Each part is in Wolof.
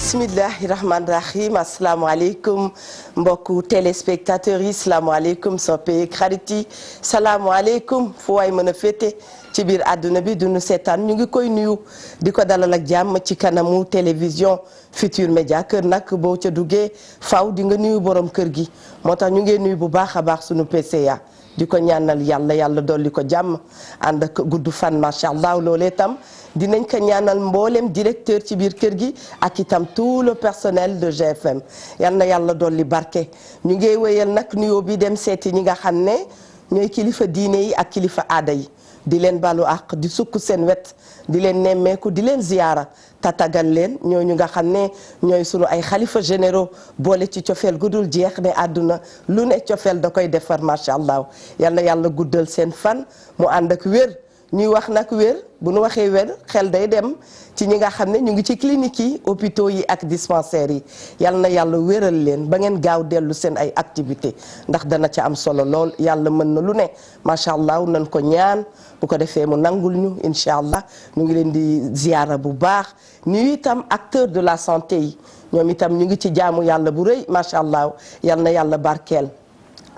bismillahi rahmaani rahim asalaamaaleykum mbokku téléspectateurs yi salaamaaleykum soppeek xarit yi salaamaaleykum fu waay mën a féete ci biir àdduna bi duñu seetaan ñu ngi koy nuyu di ko dalal ak jàmm ci kanamu télévision Futur Média kër nag boo ca duggee faw di nga nuyu borom kër gi moo tax ñu ngi nuyu bu baax a baax sunu PCA di ko ñaanal yàlla dolli ko jàmm ànd ak gudd fan macha allah loolee tam dinañ ko ñaanal mboolem directeur ci biir kër gi ak itam tout le personnel de GFM yal na yàlla dolli barke. ñu ngi wéyal nag nuyoo bi dem seeti ñi nga xam ne ñooy kilifa diine yi ak kilifa aada yi di leen balu àq di sukk seen wet di leen nemmeeku di leen ziyaara tatagal leen ñooñu nga xam ne ñooy sunu ay xalifa généraux boole ci cofeel gudul jeex ne àdduna lu ne cofeel da koy defar macha allah yal na yàlla guddal seen fan mu ànd ak wér. ñuy wax nag wér bu nu waxee wér xel day dem ci ñi nga xam ne ñu ngi ci clinique yi hôpitaux yi ak dispensaires yi yal na yàlla wéral leen ba ngeen gaaw dellu seen ay activité ndax dana ca am solo lool yàlla mën na lu ne macha allah nañ ko ñaan bu ko defee mu nangul ñu incha allah ñu ngi leen di ziyaara bu baax ñu itam acteur de la santé yi ñoom itam ñu ngi ci jaamu yàlla bu rëy macha allah yal na yàlla barkeel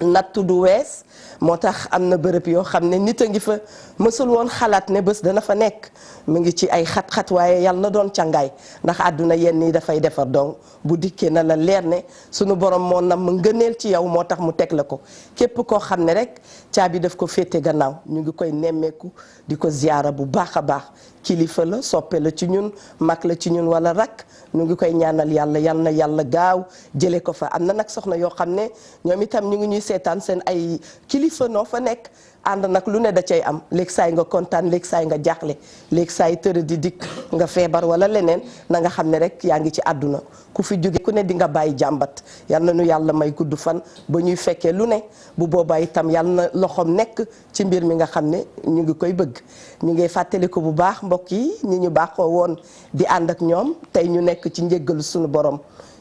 nattu du wees moo tax am na bërëb yoo xam ne nit a ngi fa mësul woon xalaat ne bés dana fa nekk mu ngi ci ay xat-xat waaye yàlla na doon càngaay ndax àdduna yenn yi dafay defar donc bu dikkee na la leer ne sunu borom moo nam mu ngëneel ci yow moo tax mu teg la ko képp koo xam ne rek caabi daf ko féete gannaaw ñu ngi koy nemmeeku di ko ziyaara bu baax a baax kilifa la soppe la ci ñun mag la ci ñun wala rak ñu ngi koy ñaanal yàlla yal na yàlla gaaw jëlee ko fa am na nag soxna yoo xam ne ñoom itam ñu ngi ñuy seetaan seen ay kilifa noo fa nekk ànd nag lu ne da cay am léegi saay nga kontaan léegi saay nga jaaxle léegi saay tërë di dikk nga feebar wala leneen na nga xam ne rek yaa ngi ci àdduna ku fi jóge ku ne di nga bàyyi jàmbat yal na nu yàlla may gudd fan ba ñuy fekkee lu ne bu boobaa itam yal na loxoom nekk ci mbir mi nga xam ne ñu ngi koy bëgg ñu ngi fàttali ko bu baax mbokk yi ñi ñu baaxoo woon di ànd ak ñoom tey ñu nekk ci njéggalu suñu borom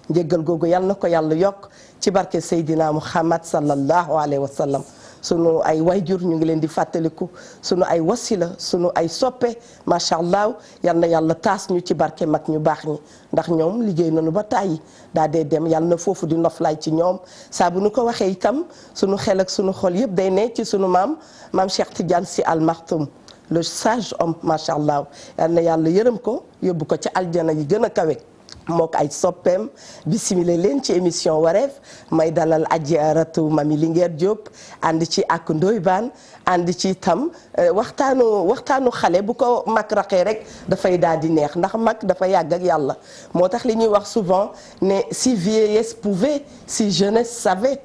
njéggal googu yal na ko yàlla yokk ci barke Seydina Muhammad sallallahu alayhi wa sallam sunu ay wayjur ñu ngi leen di fàttaliku sunu ay wasila sunu ay soppe macha allah yal na yàlla taas ñu ci barke mag ñu baax ñi ndax ñoom liggéey nañu ba tàyyi daa dee dem yàlla na foofu di noflaay ci ñoom saa bu nu ko waxee itam sunu xel ak sunu xol yëpp day ne ci sunu maam Cheikh Tidiane Sy Al Maktoum le sage homme macha allah yal na yàlla yërëm ko yóbbu ko ci aljana yi gën a kawe. mook ay soppeem bisimile leen ci émission wareef may dalal Adjaratou Mamy Linguère Diop ànd ci ak Ndoye Bane ànd ci itam waxtaanu xale bu ko mag raxee rek dafay daal di neex ndax mag dafa yàgg ak yàlla moo tax li ñuy wax souvent ne si vieillesse pouvait si jeunesse savait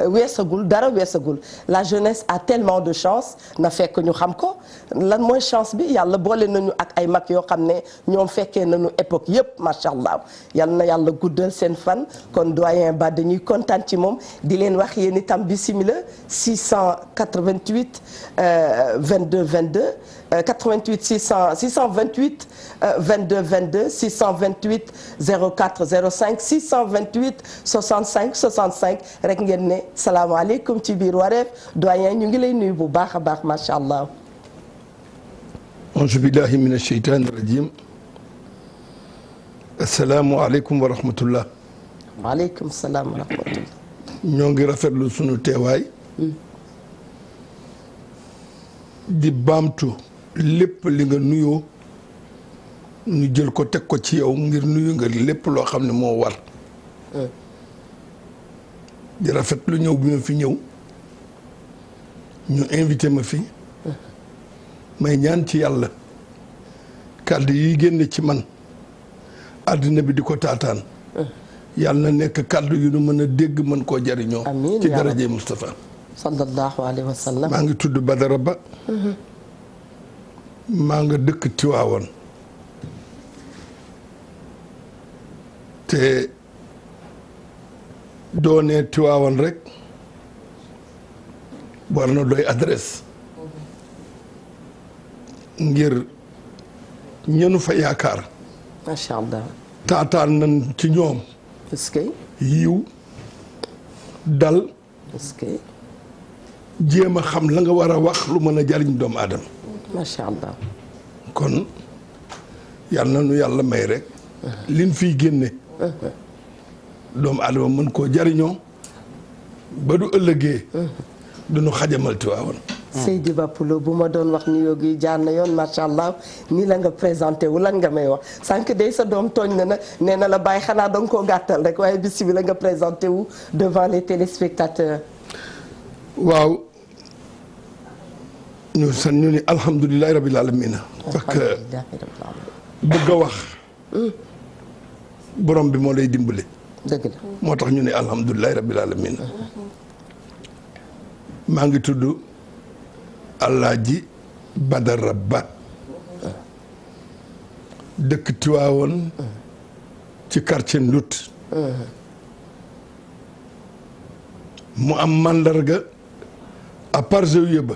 weesagul dara weesagul la jeunesse a tellement de chance na fekk ñu xam ko lan mooy chance bi yàlla boole nañu ak ay mag yoo xam ne ñoom fekkee nañu époque yëpp macha allah yal na yàlla guddal seen fan kon doyen ba dañuy kontaan ci moom di leen wax yéen itam bisimila 688 22 22 88 628 22 22 628 04 05 628 65 65 rek ngeen ne salaamaaleykum ci biir wareef doyen ñu ngi lay nuyu bu baax a baax macha allah. auzu billahi mina sheytaani rajim. asalaamualeykum wa rahmatullah. waaleykum salaam wa rahmatullah. ñoo ngi rafetlu sunu teewaay. di baamtu lépp li nga nuyoo ñu jël ko teg ko ci yow ngir nuyu nga lépp loo xam ne moo war. di rafet lu ñëw bi ma fi ñëw ñu invité ma fi may ñaan ci yàlla kàddu yi génn ci man àddina bi di ko taataan yàlla na nekk kàddu yu nu mën a dégg mën koo jariñoo ci darajey Moustapha sallallahu alayhi wa sallam. maa ngi tudd Badara Ba maa nga dëkk Tiwaawan te doonee Tiwaawan rek war na doy adresse ngir ñenu fa yaakaar macha allah taataan nañ ci ñoom est-ce que yiw dal est-ce que jéem a xam la nga war a wax lu mën a jariñ doomu aadama macha allah kon yàlla na nu yàlla may rek liñ fiy génne doomu aadama mën koo jariñoo ba du ëllëgee duñu xajamal Tiwaawan. Seydi Ba Poulo bu ma doon wax ni yogi jaar na yoon macha allah nii la nga présenté wu lan nga may wax sànq day sa doom tooñ na nee na la bàyyi xanaa da nga koo gàttal rek waaye bisimilah nga présenté wu devant les téléspectateurs. waaw ñu san ñu ni alhamdulilahi rabil alamina parce que bëgg a wax borom bi moo lay dimbali. dëgg la moo tax ñu ne alhamdulilahi rabil alamina maa ngi tudd Alaaji Badara Ba dëkk Tiwaawoon ci quartier Ndut mu am mandarga à part zawiya ba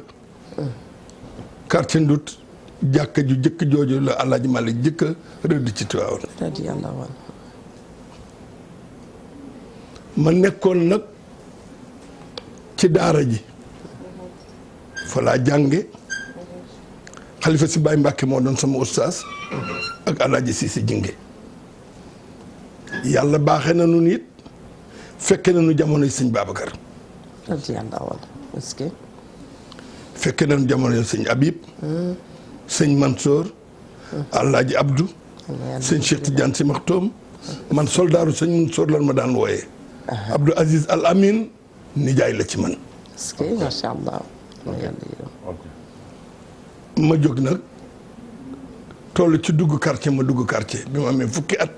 quartier Ndut jàkka ju jëkk jooju la Alaaji Malik jëkk rëdd ci Tiwaawoon radiyallahu anhu. ma nekkoon nag ci daara ji fa laa jànge xalifa si Baay Mbàkke moo doon sama ustaas ak Alaaji Siisi Jinge yàlla baaxee na nu nit fekke na nu jamonoy sëñ Babacar radiyallahu anhu. est-ce que. fekke na nu jamonoy sëñ Habib sëñ Mansour Alaaji Abdou sëñ Cheikh Tidiane Si Maxtoom man soldaaru sëñ Mansour lan ma daan wooyee Abdou Aziz Al Amin nijaay la ci man. est-ce que macha allah. ma jóg nag toll ci dugg quartier ma dugg quartier bi ma amee fukki at.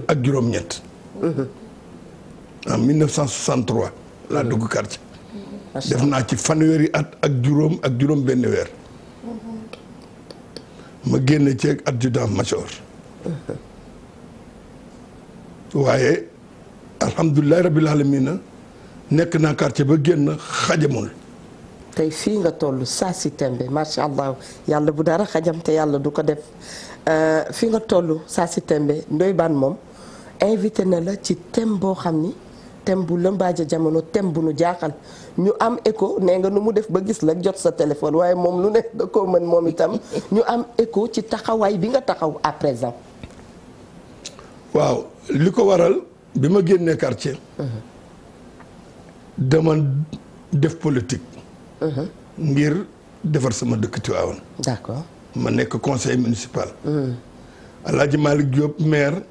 ak juróom-ñett. en 1963 laa dugg quartier. def naa ci fanweeri at ak juróom benn weer. ma génne ci ak adjudant major. waaye alhamdulilah rabil alamina nekk naa quartier ba génn xajamul. tey fii nga toll saa si tembe macha allah yàlla bu dara xajam te yàlla du ko def fii nga toll saa si tembe Ndoye Bane moom invité na la ci thème boo xam ni thème bu lëmbaaja jamono thème bu nu jaaxal ñu am écho nee nga nu mu def ba gis la jot sa téléphone waaye moom lu ne da koo mën moom itam ñu am écho ci taxawaay bi nga taxaw à présent. waaw li ko waral bi ma génnee quartier. dama def politique. ngir defar sama dëkk Tivaouane. d'accord. ma nekk conseil municipal. Alaaji Malick Diop maire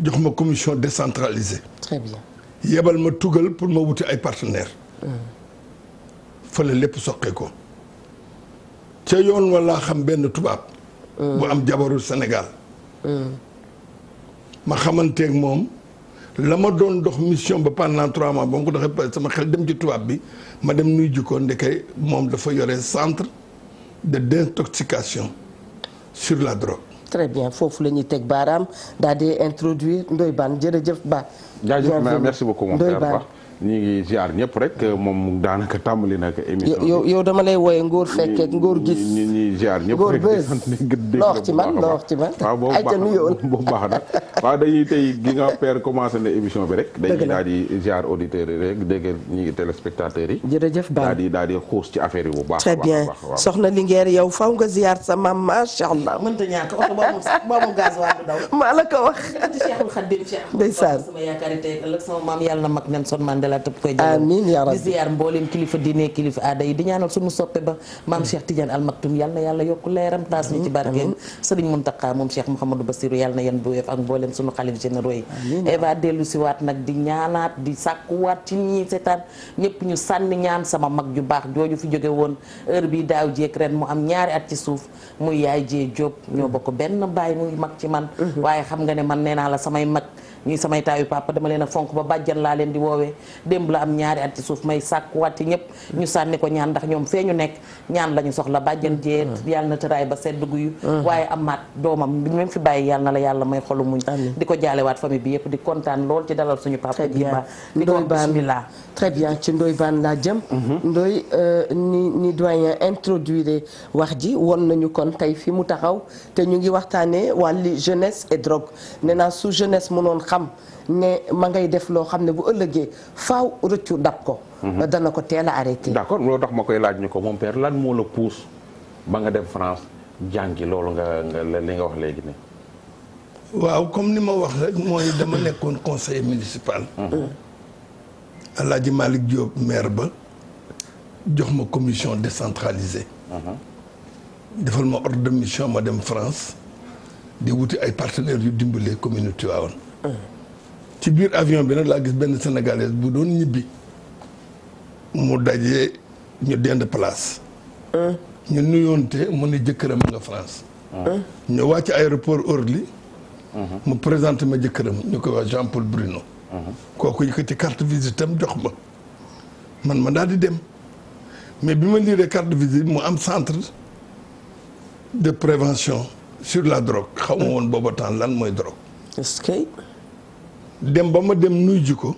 jox ma commission décentralisée. très bien. yebal ma tugal pour ma wuti ay partenaires. fële lépp soqee ko. ca yoon wala xam benn tubaab. bu am jabaru Sénégal. ma xamanteeg moom la ma doon dox mission ba pendant 3 mois ba ma ko doxee sama xel dem ci tubaab bi ma dem nuy jikko ndeke moom dafa yore centre de désintoxication sur la drogue. très bien foofu la ñuy teg baaraam daal di introduire Ndoye Bane jërëjëf Ba. jaajëf merci beaucoup mon père Ba ñu ngi ziar ñëpp rek moom daanaka tàmbali na émission yow dama lay wooye ngóor fekkee ngóor gis ñi ziar ñëpp rek di sant ni gëdd loox ci man waaw boobu baax na waaw dañuy tey gi nga père commencé na émission bi rek dañuy daal di ziar auditeurs yi rek dégg ñi ngi téléspectateurs yi jërëjëf Ba daal di xuus ci affaire yi bu baax très bien soxna Linguère yow faw nga ziar sa maam macha allah mënta ñàkk oto boobu gasoil du daw maa la ko wax Cheikhul Khadim Cheikh ndeysaan sama yaakaari tey ëllëg sama maam yàlla na mag Nelson Mandela tëb koy amiin yaa rabbi di ziar mboolem kilifa diine kilifa aada yi di ñaanal suñu soppe ba maam Cheikh Tidiane Al Maktoum yàlla na yàlla yokk leeram taas ñu ci barkeem Sëriñ Muntaqa moom Cheikh Mouhamadou Bassirou yàlla na yéen bu weef ak mboolem suñu xalif généraux yi Eva dellu si waat nag di ñaanaat di sàkkuwaat ci ñi seetaan ñëpp ñu sànni ñaan sama mag ju baax jooju fi jóge woon heure bi daaw jéeg ren mu am 2 at ci suuf muy yaay jee Diop ñoo bokk benn baay muy mag ci man waaye xam nga ne man nee naa la samay mag ñuy samay taayu papa dama leen a fonk ba bàjjan laa leen di woowee démb la am 2 at ci suuf may sàkkuwaat ci ñëpp ñu sànni ko ñaan ndax ñoom fee ñu nekk ñaan la ñu soxla bàjjan jeet yàlla na tëraay ba sedd guyu waaye amaat doomam bi même fi bàyyi yàlla na la yàlla may xolu muñ di ko jaalewaat famille bi yëpp di kontaan lool ci dalal suñu papa bi ba di ko bismillah très bien ci Ndoye Bane laa jëm Ndoye ni doyen introduire wax ji won nañu kon tey fi mu taxaw te ñu ngi waxtaanee wàlli jeunesse et drogue nee naa su jeunesse mënoon xam ne ma ngay def loo xam ne bu ëllëgee faaw rëccu dab ko dana ko teel a arrêté d'accord loolu tax ma koy laaj ñu ko mon père lan moo la pousse ba nga dem France jàngi loolu nga li nga wax léegi ne waaw comme ni ma wax rek mooy dama nekkoon conseiller municipal. Alaaji Malick Diop maire ba jox ma commission décentralisée. defal ma ordre de mission ma dem France di wuti ay partenaires yu dimbalee commune Tivaouane. ci biir avion bi nag laa gis benn sénégalaise bu doon ñibbi mu daje ñu dend place. ñu nuyoonte mu ne jëkkëram nga France. ñu wàcc aéroport Orly. mu présenté ma jëkkëram ñu koy wax Jean Paul Bruno. kooku yëkkati carte visite am jox ma ma daal di dem mais bi ma liiree carte de visite mu am centre de prévention sur la drogue xaw ma woon booba temps lan mooy drogue. est-ce que. dem ba ma dem nuy ji ko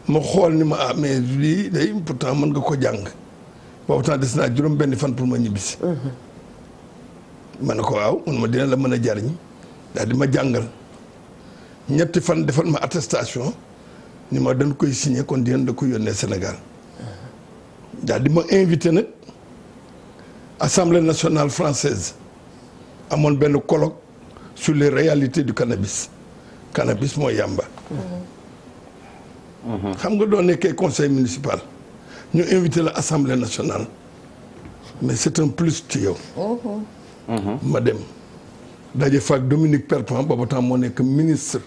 ma xool ni ma mais lii day pourtant mën nga ko jàng boobu temps des naa juróom benn fan pour ma ñibbisi. ma ne ko waaw man ma dina la mën a jariñ daal di ma jàngal ñetti fan defal ma attestation ni ma dañ koy signé kon dinañ da ko yónnee Sénégal daal di ma invité nag Assemblée nationale française amoon benn colloque sur les réalités du cannabis mooy yàmba. xam nga doo nekkee conseil municipal ñu invité la Assemblée nationale mais c'est un plus ci yow. ma dem daje fa ak Dominique Perpin boobu temps moo nekk ministre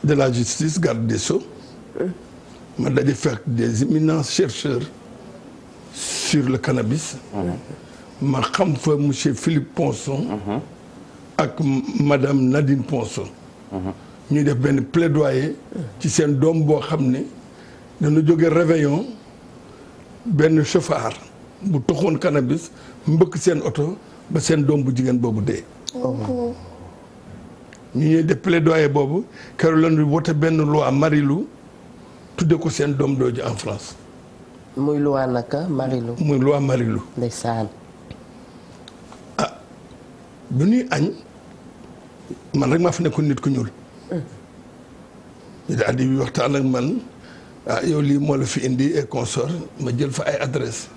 de la justice garde des sceaux. ma daje fa ak des éminents chercheurs sur le cannabis. ma xam fa monsieur Philippe Ponson. ak madame Nadine Ponson. ñuy def benn plaidoyer ci seen doom boo xam ne dañu jóge réveillon benn chauffard bu toxoon cannabis mbëkk seen oto ba seen doom bu jigéen boobu dee. ñu ñuy def plaidoyer boobu keroog la ñu wote benn loi Marilou tudde ko seen doom dooju en France. muy loi naka Marilou. muy loi Marilou. ndeysaan. ah bu ñuy añ man rek maa fa nekkoon nit ku ñuul. ñu daal di waxtaan ak man yow lii moo la fi indi et consort ma jël fa ay adresse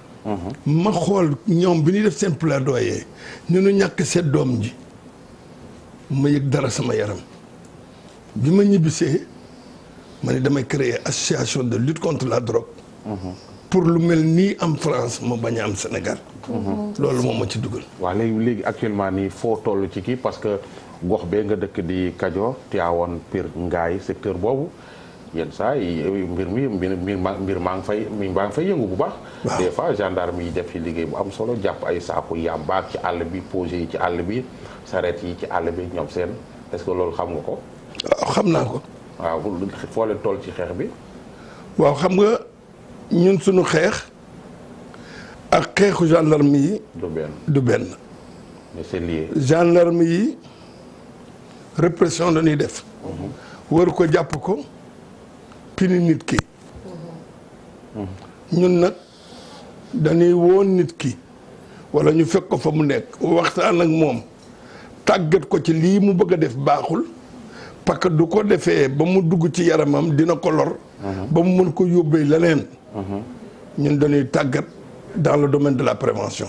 ma xool ñoom bi ñuy def seen plaidoyer ñu nu ñàkk seen doom ji ma yëg dara sama yaram bi ma ñibbisee ma ne damay créer association de lutte contre la drogue. pour lu mel nii am France mu bañ a am Sénégal. loolu moom ma ci dugal. waaw léegi actuellement nii foo toll ci kii parce que gox bee nga dëkk di Kajoor Tivaouane Pire Ngaye secteur boobu yenn saa yi mbir maa ngi fay yëngu bu baax. des fois gendarme yi def ci liggéey bu am solo jàpp ay saaku yàmba ci àll bi posé yi ci àll bi saret yi ci àll bi ñoom seen est-ce que loolu xam nga ko. waaw xam naa ko. waaw foo leen toll ci xeex bi. waaw xam nga ñun suñu xeex ak xeexu gendarme yi. du benn. mais c'est lié. gendarme yi répression dañuy def. war ko jàpp ko pini nit ki. ñun nag dañuy woon nit ki walla ñu fekk ko fa mu nekk waxtaan ak moom tàggat ko ci lii mu bëgg a def baaxul parce que du ko defee ba mu dugg ci yaramam dina ko lor. ba mu mën ko yóbbee leneen. ñun dañuy tàggat dans le domaine de la prévention.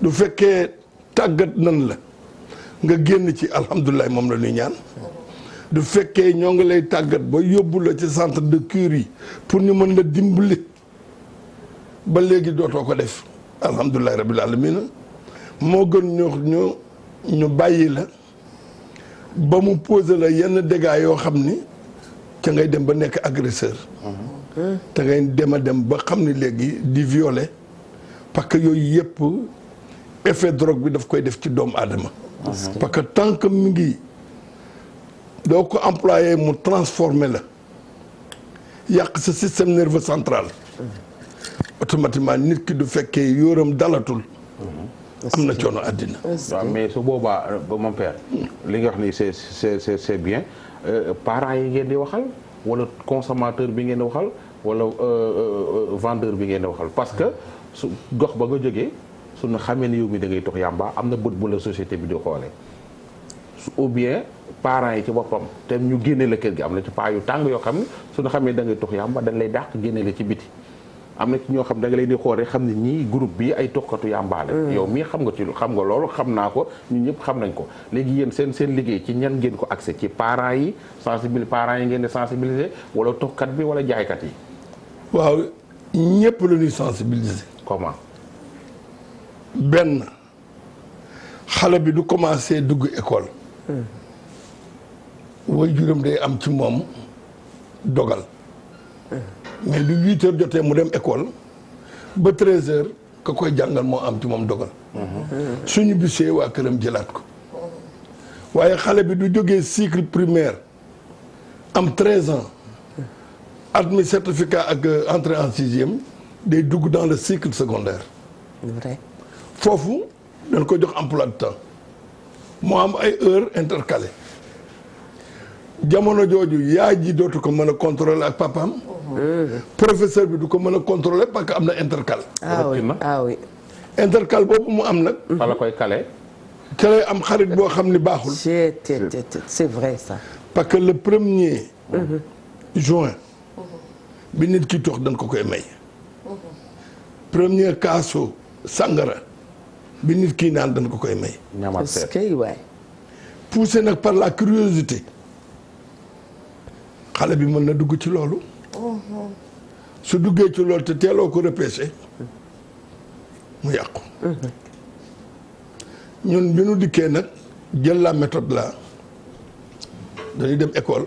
du fekkee tàggat nan la nga génn ci alhamdulilah moom la ñuy ñaan. du fekkee ñoo ngi lay tàggat ba yóbbu la ci centre de cure yi pour ñu mën la dimbali ba léegi dootoo ko def alhamdulilah rabbil alamin moo gën ñu bàyyi la ba mu posé la yenn dégâts yoo xam ni ca ngay dem ba nekk agresseur. te ngay dem a dem ba xam ni léegi di violer parce que yooyu yëpp effet drogue bi daf koy def ci doomu aadama. parce que tant que mi ngi doo ko employé mu transformer la yàq sa système nerveux central. automatiquement nit ki du fekkee yóoram dalatul. am na coono àddina. waaw mais su boobaa mon père li nga wax ni c'est bien parents yi ngeen di waxal wala consommateur bi ngeen di waxal wala vendeur bi ngeen di waxal parce que su gox ba nga jógee suñu xamee ne yow mi da ngay tox yàmba am na bët bu la société bi di xoolee ou bien parents yi ci boppam te ñu génne la kër gi am na ci paa yu tàng yoo xam ne suñu xamee da ngay tox yàmba dañ lay dàq génne la ci biti am na ci ñoo xam da nga leen di xool rek xam ne ñii groupe bi ay tokkatu yàmbaale. yow mii xam nga loolu xam naa ko ñun ñëpp xam nañ ko léegi yéen seen liggéey ci ñan ngeen ko accès ci parents yi parents yi ngeen di sensibiliser wala tokkat bi wala jaaykat yi. waaw ñëpp la ñuy sensibiliser. comment. benn xale bi du commencer dugg école. waajuram day am ci moom dogal. mais lu 8 heures jotee mu dem école ba 13 heures ka koy jàngal moo am ci moom dogal. suñu bisee waa këram jëlaat ko. waaye xale bi du jógee cycle primaire am 13 ans admis certificat ak entrée en 6e day dugg dans le cycle secondaire. vrai. foofu dañ ko jox emploi de temps moo am ay heures intercalées jamono jooju yaay ji dootu ko mën a contrôler ak papaam. professeur bi du ko mën a contrôler parce que am na intercal. ah oui. intercal boobu mu am nag. fa la koy kale. ca lay am xarit boo xam ni baaxul. c'est vrai ça. parce que le 1er juin bi nit ki tox dañ ko koy may. premier kaasu sangara bi nit kii naan dañ ko koy may. ñamal seet poussé nag par la curiosité xale bi mën na dugg ci loolu. su duggee ci loolu te teeloo ko repêché mu yàqu. ñun bi nu dikkee nag jël la méthode là dañuy dem école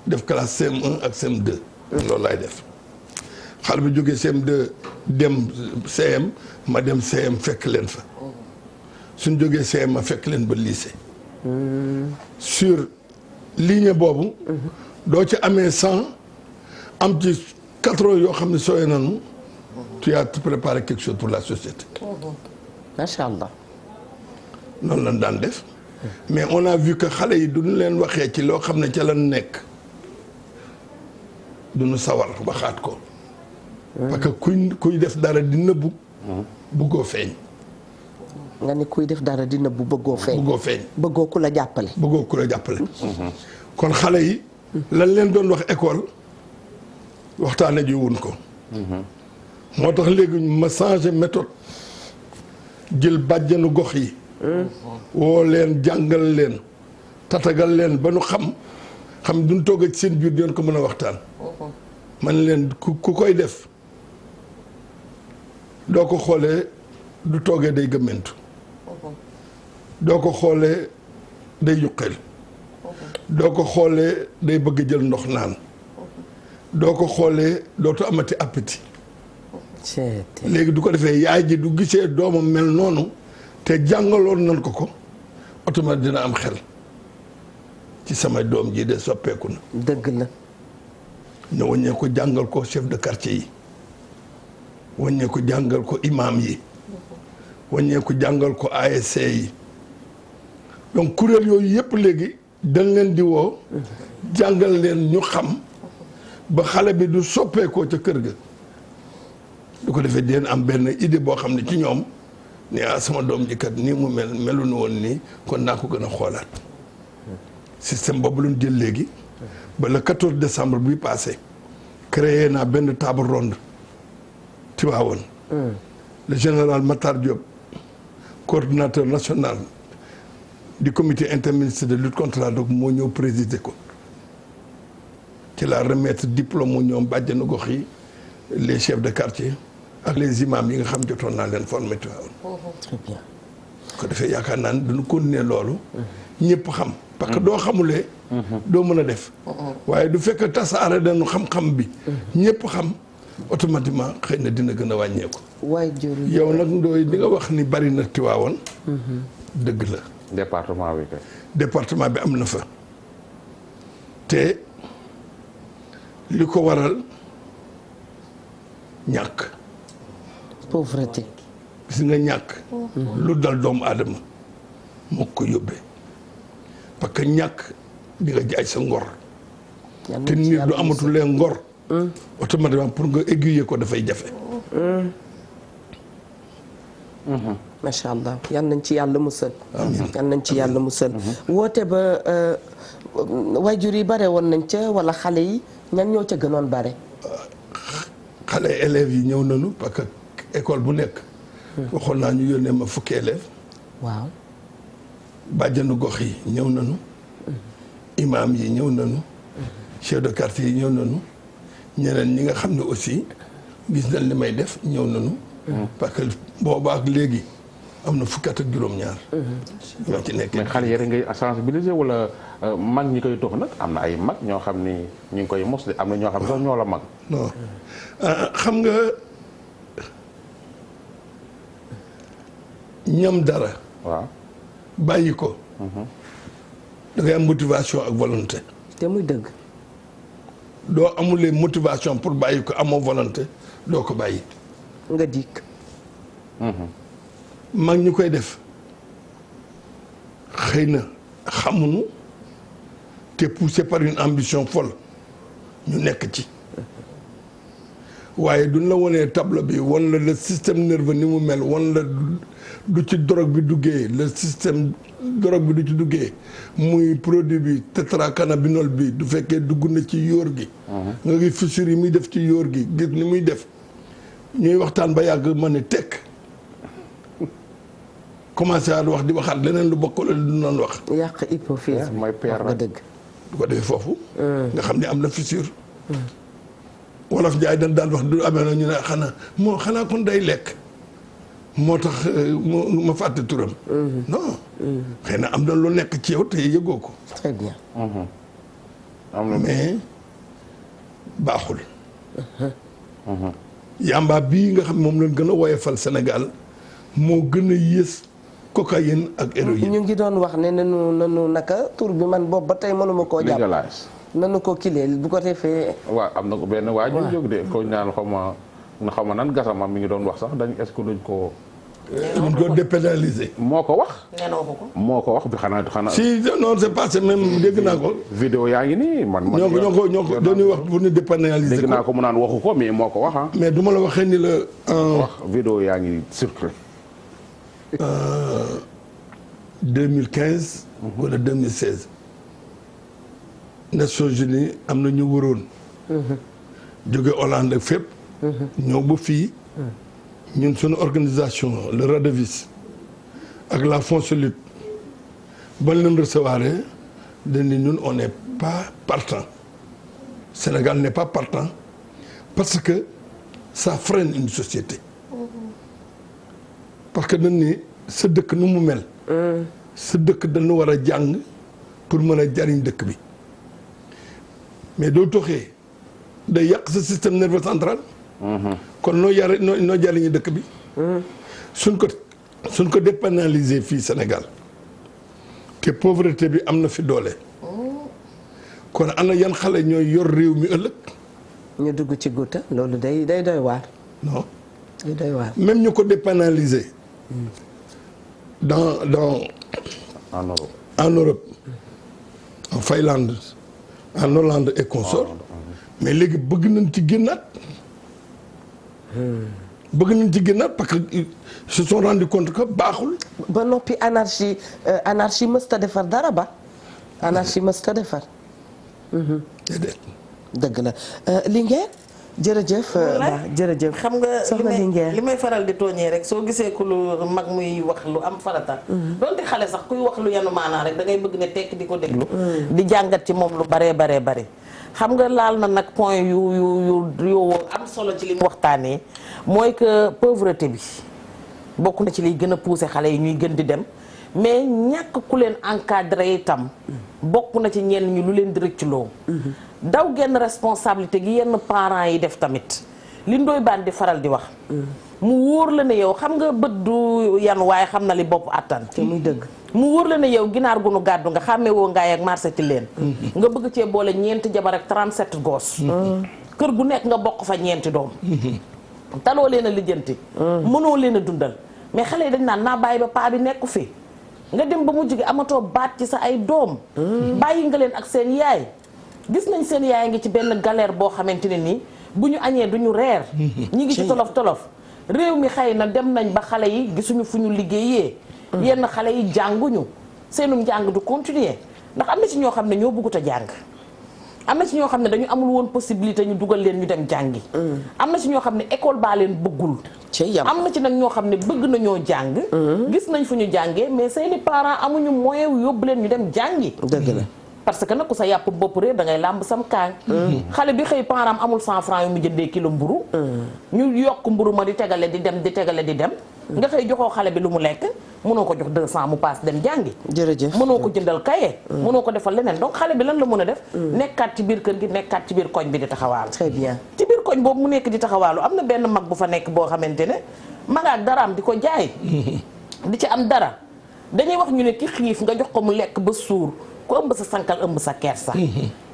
def classe CM1 ak CM2. loolu laay def xale bi jógee CM2 dem CM ma dem CM fekk leen fa. suñ jógee CM ma fekk leen ba lycée. sur ligne boobu. doo ci amee 100 am ci 80 yoo xam ne sooy nañu. tu as préparé quelque chose pour la société. macha allah. noonu lañ daan def. mais on a vu que xale yi duñu leen waxee ci loo xam ne ca lañ nekk duñu sawar waxaat ko. parce que kuy def dara di nëbbu. bëggoo feeñ. nga ni kuy def dara di nëbbu bëggoo feeñ. bëggoo ku la jàppale. kon xale yi. lan leen doon wax école waxtaane ji wuñ ko. moo tax léegi ma changé méthode jël bàjjanu gox yi. woo leen jàngal leen tatagal leen ba nu xam duñ toog ci seen biir doon ko mën a waxtaan. man leen ku koy def doo ko xoolee du toogee day gëmmentu. doo ko xoolee day yuqeel. doo ko xoolee day bëgg jël ndox naan. doo ko xoolee dootu amati appétit. léegi du ko defee yaay ji du gisee doomam mel noonu te jàngaloon nañ ko automatiquement dina am xel ci sama doom ji de soppeeku na. dëgg la. ñu wàññee ko jàngal ko chef de quartier yi. wàññee ko jàngal ko imam yi. wàññee ko jàngal ko ASC yi. donc kuréel yooyu yëpp léegi dañ leen di woo. jàngal leen ñu xam ba xale bi du soppeekoo ca kër ga. du ko defee deen am benn idée boo xam ne ci ñoom ne sama doom ji kat nii mu meluñu woon nii kon naa ko gën a xoolaat. système boobu lañ jël léegi. ba le 14 décembre bi passé. créé naa benn table ronde. Tivaouane. le général Matar Diop coordinateur national du comité interministériel de lutte contre la drogue moo ñëw présider ko. ci la remettre diplôme mu ñoom bàjjenu gox yi les chefs de quartier ak les imams yi nga xam jotoon naa leen formé Tivaouane. très bien. ko defee yaakaar naa ne duñu continuer loolu. ñëpp xam. parce que doo xamulee. doo mën a def. waaye du fekk tasaare dañu xam-xam bi. ñëpp xam automatiquement xëy na dina gën a wàññeeku. waaye jërëjëf yow nag ndooy li nga wax ni bari na Tivaouane. dëgg la. département bi kay. département bi am na fa. te li ko waral ñàkk. pauvreté. gis nga ñàkk. lu dal doomu aadama moo ko yóbbee. parce que ñàkk di nga jaay sa ngor. te nit du amatulee ngor. automatiquement pour nga aiguiller ko dafay jafe. macha allah yal nañ ci yàlla musal. yal nañ ci yàlla musal. woote ba waajur yi bare woon nañ ca wala xale yi ñan ñoo ca gënoon bare. xale élèves yi ñëw nañu parce que école bu nekk. waxoon naa ñu yónnee ma fukki élèves. waaw. bàjjanu gox yi ñëw nañu. imam yi ñëw nañu. chef de quartier yi ñëw nañu. ñeneen ñi nga xam ne aussi gis nañ li may def ñëw nañu. parce que boobaa ak léegi am na fukki at ak juróom-ñaar. ñoo ci nekk mais xale yére ngay sensibiliser wala mag ñi koy tox nag am na ay mag ñoo xam ni ñu ngi koy mos de am na ñoo xam ne sax ñoo la mag. non xam nga ñam dara. waaw bàyyi ko. da ngay am motivation ak volonté. te muy dëgg. doo amulee motivation pour bàyyi ko amoo volonté doo ko bàyyi. nga dikk. mag ñu koy def xëy na xamuñu te poussé par une ambition folle ñu nekk ci waaye duñ la wonee tableau bi wan la le système nerveux ni mu mel wan la du ci drogue bi duggee le système drogue bi du ci duggee muy produit bi tétracannabinol bi du fekkee dugg na ci yóor gi nga ngi fissure yi muy def ci yóor gi gis ni muy def ñuy waxtaan ba yàgg ma ne tekk commencé at wax di waxaat leneen lu bokk la du noonu wax. yàq hypophyse bi mooy peer nga dëgg. du ko defee foofu. nga xam ne am na fissure. wolof Njaay dañ daan wax du amee na ñu ne xanaa kon day lekk moo tax ma fàtte turam. non. xëy na am na lu nekk ci yow te yëgoo ko. très bien. am na mais baaxul. yamba bii nga xam moom lañ gën a woyofal Sénégal moo gën a yées cocaïne ak héroïne. ñu ngi doon wax ne nanu naka tur bi man boobu ba tey mënuma koo jàpp. légalize. nanu ko kileel bu ko defee. waaw am na ko benn waa ñu jóg de ko ñaan xaw ma nan gasama mi ngi doon wax sax dañ est-ce que duñ ko. duñ ko dépénaliser. moo ko wax. nee na waxu ko. moo ko wax bi xanaa. si non c'est passé même dégg naa ko. vidéo yaa ngi nii man. ñoo ko dañuy wax pour ñu dépénaliser ko. dégg naa ko mu naan waxu ko mais moo ko wax ah. mais du ma la waxee ni la. wax vidéo yaa ngi circulé. 2015. wala 2016. Nations Unies am na ñu wëroon. jóge Hollande ak fépp. ñëw ba fii. ñun suñu organisation le RADEVIS ak la FONSELUT ba leen recevoir dañ ne ñun on n'est pas partant. Sénégal n'est pas partant parce que ça freine une société. parce que dañ ni sa dëkk nu mu mel. sa dëkk dañu war a jàng pour mën a jariñ dëkk bi mais doo toxee day yàq sa système nerveux central. kon noo jariñu dëkk bi. suñ ko dépénaliser fii Sénégal te pauvreté bi am na fi doole. kon ana yan xale ñooy yor réew mi ëllëg. ñu dugg ci gutta loolu day doy waar. non day doy waar. même ñu ko dépénaliser. dans en Europe en Finlande en Hollande et consorts mais léegi bëgg nañ ci génnaat. parce que ils se sont rendu compte que baaxul. ba noppi anarchie mësta defar dara ba. anarchie mësta defar. déedéet. dëgg la Linguère jërëjëf. jërëjëf xam nga soxna Linguère li may faral di tooñee rek soo gisee ku lu mag muy wax lu am farata. donte xale sax kuy wax lu yanu maanaa rek da ngay bëgg ne tekk di ko déglu. di jàngat ci moom lu baree bare. xam nga laal na nag point yu am solo ci li mu waxtaanee mooy que pauvreté bi bokk na ci liy gën a pousser xale yi ñuy gën di dem mais ñàkk ku leen encadré itam bokk na ci ñenn ñi lu leen di rëcculoo daw genn responsabilité gi yenn parents yi def tamit li Ndoye Bane di faral di wax mu wóor la ne yow xam nga bët du yan waaye xam na li bopp attan te muy dëgg mu wóor la ne yow ginaar gu nu gàddu nga xàmmee woo ngaay ak marché ti leen nga bëgg cee boole ñeenti jabar ak 37 gos kër gu nekk nga bokk fa ñeenti doom taloo leen a lijjanti mënoo leen a dundal mais xale yi dañ naan naa bàyyi ba paa bi nekku fi nga dem ba mujj gi amatoo baat ci sa ay doom bàyyi nga leen ak seen yaay gis nañ seen yaay ngi ci benn galère boo xamante ne nii bu ñu añee du ñu reer ñi ngi ci tolof réew mi xëy na dem nañ ba xale yi gisuñu fu ñu liggéeyee yenn xale yi jànguñu seenum njàng du continuer ndax am na ci ñoo xam ne ñoo bëggut a jàng am na ci ñoo xam ne dañu amul woon possibilité ñu dugal leen ñu dem jàngi. am na ci ñoo xam ne école baa leen bëggul. am na ci nag ñoo xam ne bëgg nañoo jàng. gis nañ fu ñu jàngee mais seeni parents amuñu moyen yóbbu leen ñu dem jàngi. dëgg la parce que nag ku sa yàpp bopp réer da ngay làmb sam kaañ. xale bi xëy parent amul 100 francs yu mu jëndee kilo mburu ñu yokk mburu ma di tegale di dem di tegale di dem. nga xëy joxoo xale bi lu mu lekk mënoo ko jox 200 mu paas dem jàngi. jërëjëf mënoo ko jëndal kaye. mënoo ko defal leneen donc xale bi lan la mën a def. nekkaat ci biir kër gi nekkaat ci biir koñ bi di taxawaalu. très bien ci biir koñ boobu mu nekk di taxawaalu am na benn mag bu fa nekk boo xamante ne magaak daraam di ko jaay. di ci am dara dañuy wax ñu ne ki xiif nga jox ko mu lekk ba suur ku ëmb sa sankal ëmb sa kersa.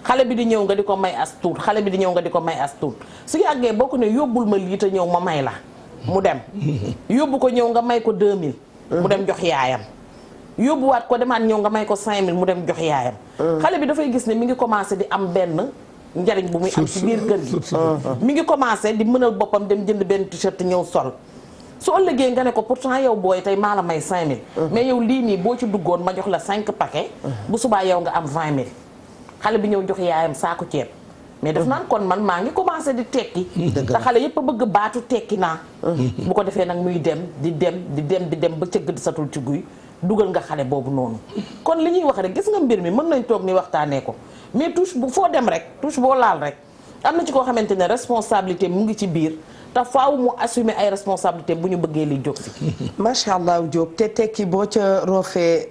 xale bi di ñëw nga di ko may as tuut xale bi di ñëw nga di ko may as tuut su yàggee boo ko ne yóbbul ma lii te ñëw ma may la mu dem yóbbu ko ñëw nga may ko 2000 mu dem jox yaayam yóbbuwaat ko demaat ñëw nga may ko 5000 mu dem jox yaayam xale bi dafay gis ne mi ngi commencé di am benn njariñ bu muy am ci biir kër gi mi ngi commencé di mënal boppam dem jënd benn t-shirt ñëw sol su ëllëgee nga ne ko pourtant yow booy tey maa la may 5000 mais yow lii nii boo ci duggoon ma jox la 5 paquets bu subaa yow nga am 20000 xale bi ñëw jox yaayam saako ceeb mais daf naan kon man maa ngi commencé di tekki te xale yëpp a bëgg baatu tekki naa bu ko defee nag muy dem di dem ba cëgg di satul ci guy dugal nga xale boobu noonu kon li ñuy wax rek gis nga mbir mi mën nañ toog ni waxtaanee ko mais touche bu foo dem rek touche boo laal rek am na ci koo xamante ne responsabilité mu ngi ci biir te faaw mu assumer ay responsabilité bu ñu bëggee li jóg si macha allah Diop te tekki boo ca roofee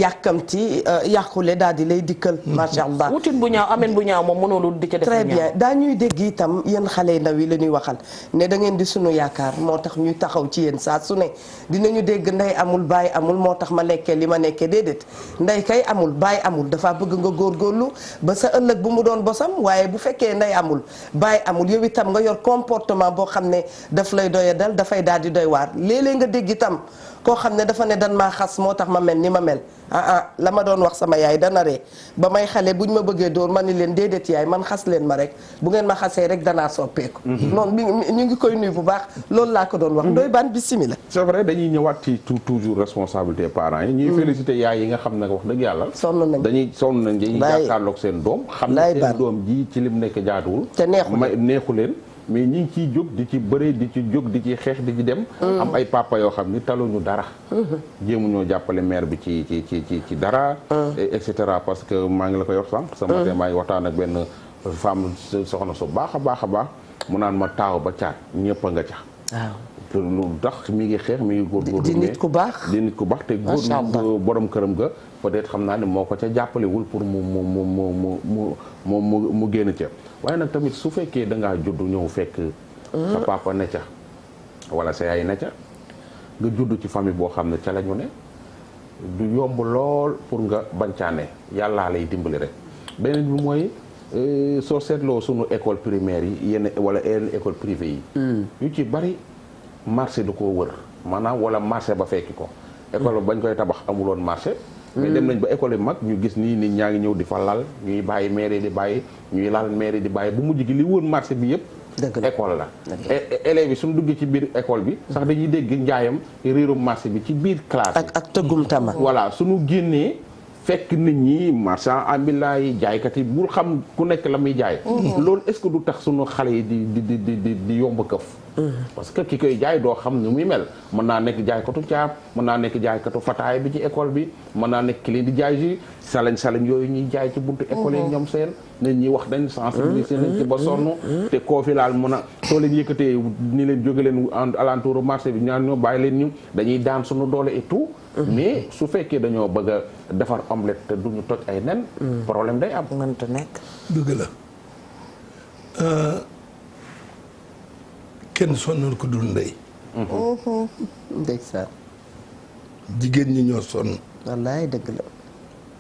yàkkamti yàqule daal di lay dikkal macha allah wutin bu ñaaw amen bu ñaaw moom mënoolu di ca def très bien daa ñuy dégg itam yéen xale ndaw yi la ñuy waxal ne da ngeen di sunu yaakaar moo tax ñuy taxaw ci yéen saa su ne dinañu dégg ndey amul baay amul moo tax ma nekkee li ma nekkee déedéet ndey kay amul baay amul dafa bëgg nga góorgóorlu ba sa ëllëg bu mu doon bosam waaye bu fekkee ndey amul baay amul yow itam nga yor comportement boo xam ne daf lay doya dal dafay daal di doy waar léeg-léeg nga dégg itam koo xam ne dafa ne dan maa xas moo tax ma mel ni ma mel la ma doon wax sama yaay dana ree ba may xale buñ ma bëggee dóor ma ni leen déedéet yaay man xas leen ma rek bu ngeen ma xasee rek danaa soppeeku noonu ñu ngi koy nuyu bu baax loolu laa ko doon wax Ndoye Bane bismillah c'est vrai dañuy ñëwaat ci toujours responsabilité parents yi ñuy félicité yaay yi nga xam ne wax dëgg yàlla sonn nañ dañuy jàkkaarloog seen doom xam ne seen doom ji ci lim nekk jaaduwul te neexu leen mais ñi ngi ciy jóg di ci bëre di ci jóg di ci xeex di ci dem am ay papa yoo xam ni taluñu dara jéemuñoo jàppale mère bi ci dara et cetera parce que maa ngi la koy wax sànq sama matin maa ngi waxtaan ak benn femme soxna su baax a baax mu naan ma taaw ba caat ñëpp a nga ca waaw lu tax mi ngi xeex mi ngi góorgóorlu di nit ku baax te góor borom këram ga peut-être xam naa ne moo ko ca jàppalewul pour mu génn ca waaye nag tamit su fekkee da ngaa judd ñëw fekk sa papa ne ca wala sa yaay ne ca nga judd ci famille boo xam ne ca la ñu ne du yomb lool pour nga bancaane yàllaa lay dimbali rek beneen bi mooy soo seetloo sunu école primaire yi yenn wala yenn école privée yi yu ci bari marché du ko wër maanaam wala marché ba fekki ko école bañ koy tabax amuloon marché mais dem nañ ba école yi mag ñu gis nii nit ñaa ngi ñëw di fa lal ñuy bàyyi mairie di bàyyi ñuy lal mairie di bàyyi bu mujj gi li wër marché bi yëpp école la élèves yi suñu duggee ci biir école bi sax dañuy dégg njaayam réerum marché bi ci biir classe ak tëggum tama voilà suñu génnee fekk nit ñi marchand ambulant yi jaaykat yi bul xam ku nekk la muy jaay loolu est-ce que du tax sunu xale yi di yomb këf parce que ki koy jaay doo xam ni muy mel mën naa nekk jaaykatu caab mën naa nekk jaaykatu fataay bi ci école bi mën naa nekk ki leen di jaay ji salañ yooyu ñuy jaay ci buntu école yi ñoom seen nit ñi wax dañ sensibiliser nañ ci ba sonn te koo fi laal mën a soo leen yëkkatee ni leen jóge leen alentour marché bi ñaan ñoo bàyyi leen ñu dañuy daan sunu doole et tout mais su fekkee dañoo bëgg a defar omelette te duñu toj ay nen problème day am mënta nekk dëgg la kenn sonnal ko dul ndey ndeysaan jigéen ñi ñoo sonn wallaay dëgg la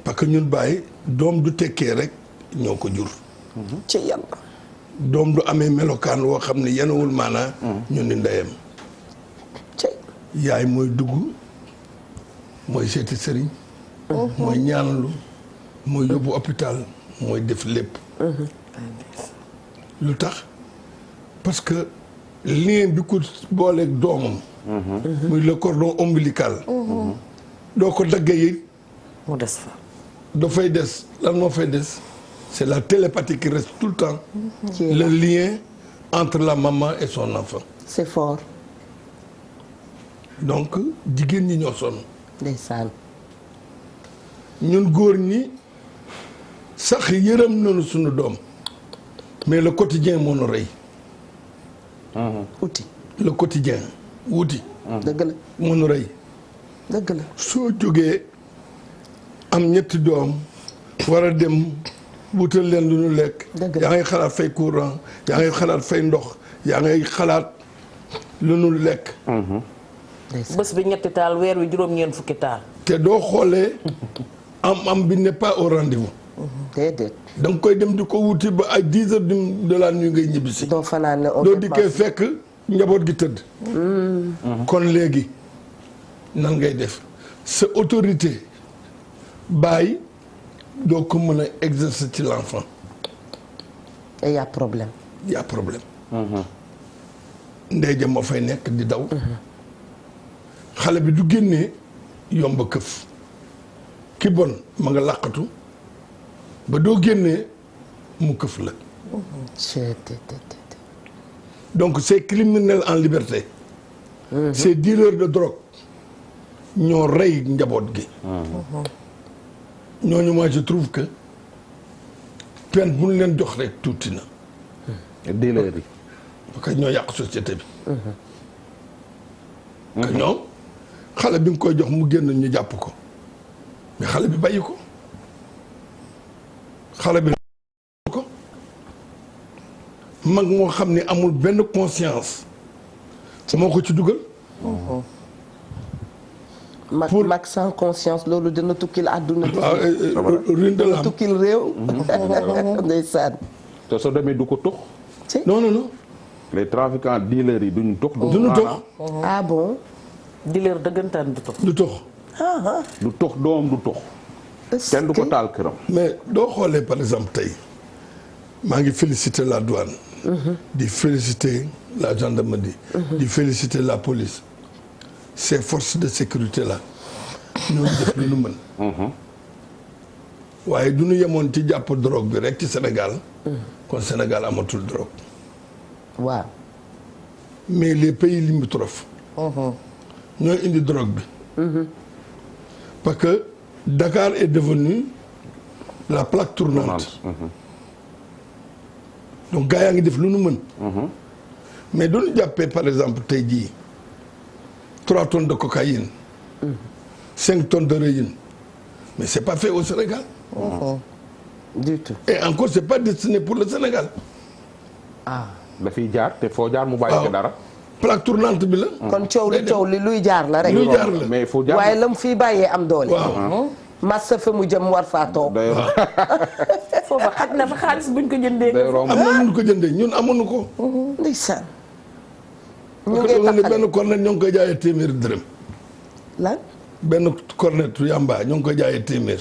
parce que ñun bàyyi doom du tekkee rek ñoo ko jur ci yàlla doom du amee melokaan woo xam ne yenewul maanaa ñu ni ndeyam ci yaay mooy dugg mooy seeti sëriñ mooy ñaanalu mooy yóbbu hôpital mooy def lépp lu tax parce que lien bi ko booleeg doomam muy le cordon ombilical doo ko daggee yi mu des fa dafay des lan moo fay des c'est la télépathie qui reste tout le temps. Le lien entre la maman et son enfant. c'est fort. donc jigéen ñi ñoo sonn. ndeysaan. ñun góor ñi sax yërëm nañu suñu doom mais le quotidien moo nu rey. uti. le quotidien wuti. dëgg la moo nu rey. dëgg la. soo jógee am ñetti doom war a dem wutal leen lu ñu lekk. dëgg la yaa ngay xalaat fay courant yaa ngay xalaat fay ndox yaa ngay xalaat lu ñu lekk. bés bi ñetti taal weer wi juróom-ñeent fukki taal. te doo xoolee am bi n'est pas au rendez-vous. déedéet. da nga koy dem di ko wuti ba ay 10 heures de la nuit ngay ñibbisi. doo fanaan ne doo dikkee fekk njaboot gi tëdd. kon léegi nan ngay def sa autorité bàyyi doo ko mën a exercer ci l'enfant. et y a problème. y a problème. ndey ja moo fay nekk di daw. xale bi du génnee yomb këf. ki bon ma nga làqatu ba doo génnee mu këf la. donc ces criminels en liberté. ces dealers de drogue ñoo rey njaboot gi. ñooñu moi je trouve que peine bu ñu leen jox rek tuuti na. dealers yi. parce que ñoo yàq société bi. que ñoom xale bi nga koy jox mu génn ñu jàpp ko mais xale bi bàyyi ko xale bi ko mag moo xam ne amul benn conscience moo ko ci dugal. mag sans conscience loolu dina tukkil àdduna bi. ruine de l'âme tukkil réew. ndeysaan. te soo demee du ko tux. non non non. les trafiquants dealers yi duñu tux. duñu tux. ah bon. dealer dëggantaan du tux. du tux. du tux doom du tux. kenn du ko taal këram. mais doo xoolee par exemple tey maa ngi féliciter la douane. di féliciter la gendarmerie. di féliciter la police. ces forces de sécurité là ñoo def lu nu mën. waaye du ñu yemoon ci jàpp drogue bi rek ci Sénégal. kon Sénégal amatul drogue. waaw. mais les pays limitrophes. ñoo indi drogue bi. parce que Dakar est devenu la plaque tournante. donc gars yaa ngi def lu nu mën. mais du ñu jàppee par exemple tey jii 3 tonnes de cocaïne. 5 tonnes d'héroïne. mais c'est pas fait au Sénégal. du tout. et encore c'est pas destiné pour le Sénégal. dafiy jaar te foo jaar mu bàyyi ko dara. plaque tournante bi la. kon coow li luy jaar la rek. luy jaar la mais foo jaar waaye la mu fii bàyyee am doole. waaw. massa fa mu jëm war faa toog. day foofa xaj na fa xaalis buñ ko jëndee. romb am na nu ko jëndee ñun amuñu ko. ndeysaan. ñu ngi benn cornet ñoo ngi koy jaayee téeméeri dërëm. lan. benn cornet yamba ñoo ngi koy jaayee téeméer.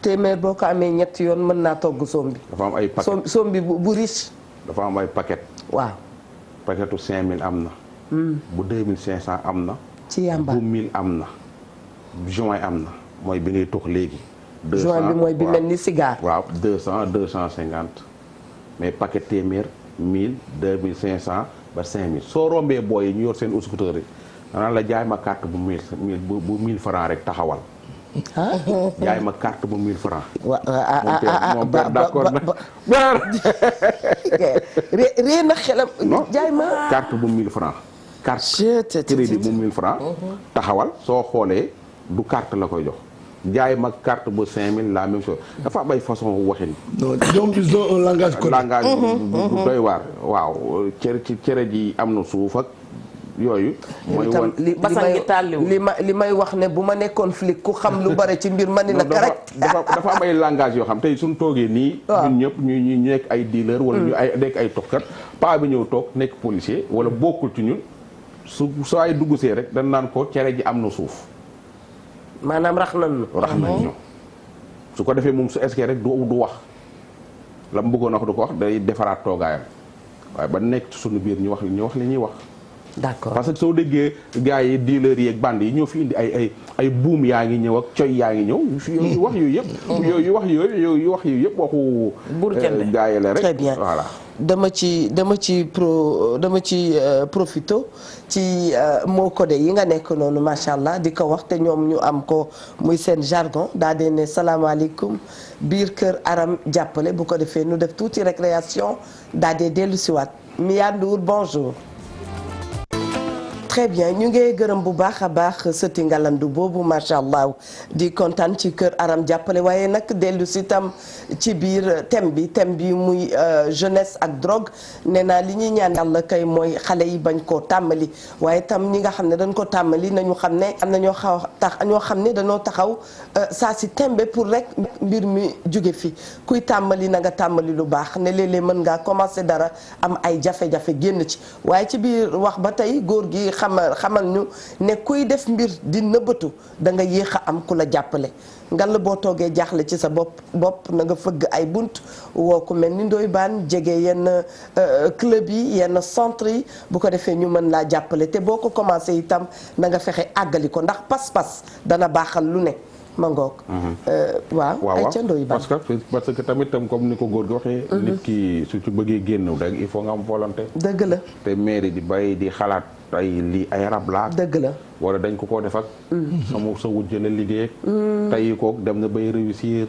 téeméer boo ko amee ñetti yoon mën naa togg sombi. dafa am ay paquet sombi bu riche. dafa am ay paquet. waaw. paquetu 5000 am na. bu 2500 am na. ci yamba bu 1000 am na. joint am na mooy bi ngay tux léegi. 200 joint bi mooy bi mel ni cigare. waaw 200 250 mais paquet téeméer 1000 2500 ba 5000 soo rombee booy yi ñu yor seen scooter yi danaa la jaay ma carte bu 1000 bu 1000 francs rek taxawal. jaay ma carte bu 1000 francs. moom père d'accord na. ree na xelam. jaay ma carte bu 1000 francs. carte crédit bu 1000 francs. taxawal soo xoolee du carte la koy jox. jaay ma carte bu 5000 la même chose dafa am ay façon waxin. non ñoom ils ont un langage codé. langage bu doy waar. waaw cere ji am na suuf ak yooyu. mooy wan li may wax ne bu ma nekkoon flic ku xam lu bare ci mbir ma ni la karaj. dafa am ay langage yoo xam tey suñ toogee nii. ñun ñëpp ñu nekk ay dealer wala ñu nekk ay tokkat paa bi ñëw toog nekk policier wala bokkul ci ñun su ay dugg see rek dañ naan ko cere ji am na suuf. maanaam rax nañu. su ko defee moom su eskee rek du wax la mu bëggoon wax du ko wax day defaraat toogaayam waaye ba nekk ci sunu biir ñu wax li ñuy wax. d'accord parce que soo déggee gars yi dealers yi ak band yi ñoo fi indi ay buum yaa ngi ñëw ak coy yaa ngi ñëw yu wax yooyu yëpp yu wax yooyu yëpp waxu gars yi la rek très bien voilà dama ci profito ci moo codé yi nga nekk noonu macha allah di ko wax te ñoom ñu am ko muy seen jargon daa dee ne salaamaaleykum biir kër Aram jàppale bu ko defee nu def tuuti récréation daa dee dellu siwaat Mia Ndour bonjour. très bien ñu ngi gërëm bu baax a baax sëti ngalandu boobu macha allah di kontaan ci kër Aram jàppale waaye nag dellu si tam ci biir thème bi muy jeunesse ak drogue nee naa li ñuy ñaan yàlla kay mooy xale yi bañ koo tàmmali waaye tam ñi nga xam ne dañ ko tàmmali nañu xam ne am na ñoo xam ne dañoo taxaw saa si tembe pour rek mbir mi jóge fi kuy tàmmali na nga tàmmali lu baax ne léeg-léeg mën ngaa commencé dara am ay jafe-jafe génn ci waaye ci biir wax ba tey góor gi xamal ñu ne kuy def mbir di nëbbatu da nga yéex a am ku la jàppale ngal boo toogee jaaxle ci sa bopp na nga fëgg ay bunt woo ku mel ni Ndoye Bane jege yenn club yi yenn centre yi bu ko defee ñu mën laa jàppale te boo ko commencé itam na nga fexe àggali ko ndax pas-pas dana baaxal lu ne ma ngoog. waaw ay ca Ndoye Bane parce que tamit tam comme ni ko góor gi waxee. nit ki su ci bëggee génn rek il faut nga am volonté. dëgg la te mairie di bay di xalaat ay lii ay rab laa. dëgg la wala dañ ko def ak. sa wujj la liggéey. tey kook dem na bay réussir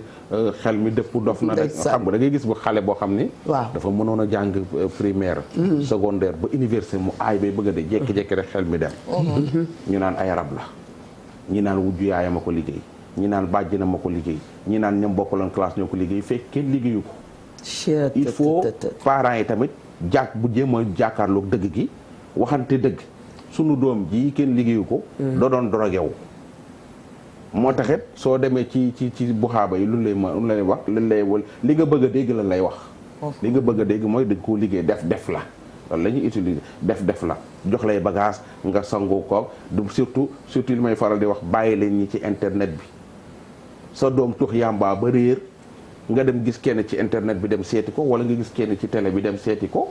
xel mi dëpp dof na rek. xam nga da ngay gis bu xale boo xam ni. waaw dafa mënoon a jàng primaire. secondaire ba université mu aay bay bëgg a dee jékki-jékki rek xel mi dem. ñu naan ay rab la ñi naan wujju yaayam a ko liggéey. ñi naan bàjj na ma ko liggéey ñi naan ñoom bokkaloon classe ñoo ko liggéey fekk kenn liggéeyu ko. il faut parents yi tamit bu jéem a jàkkaarloog dëgg gi waxante dëgg sunu doom ji kenn liggéeyu ko. da doon drogué wu. moo taxit soo demee ci buxaaba yi lu lay wax li nga bëgg a dégg lan lay wax. li nga bëgg a dégg mooy dañ koo liggéey def la. loolu la ñuy utiliser def la jox lay bagage nga sangu ko surtout li may faral di wax bàyyi leen ñi ci internet bi. sa doom tux yàmbaa ba réer nga dem gis kenn ci internet bi dem seeti ko wala nga gis kenn ci télé bi dem seeti ko.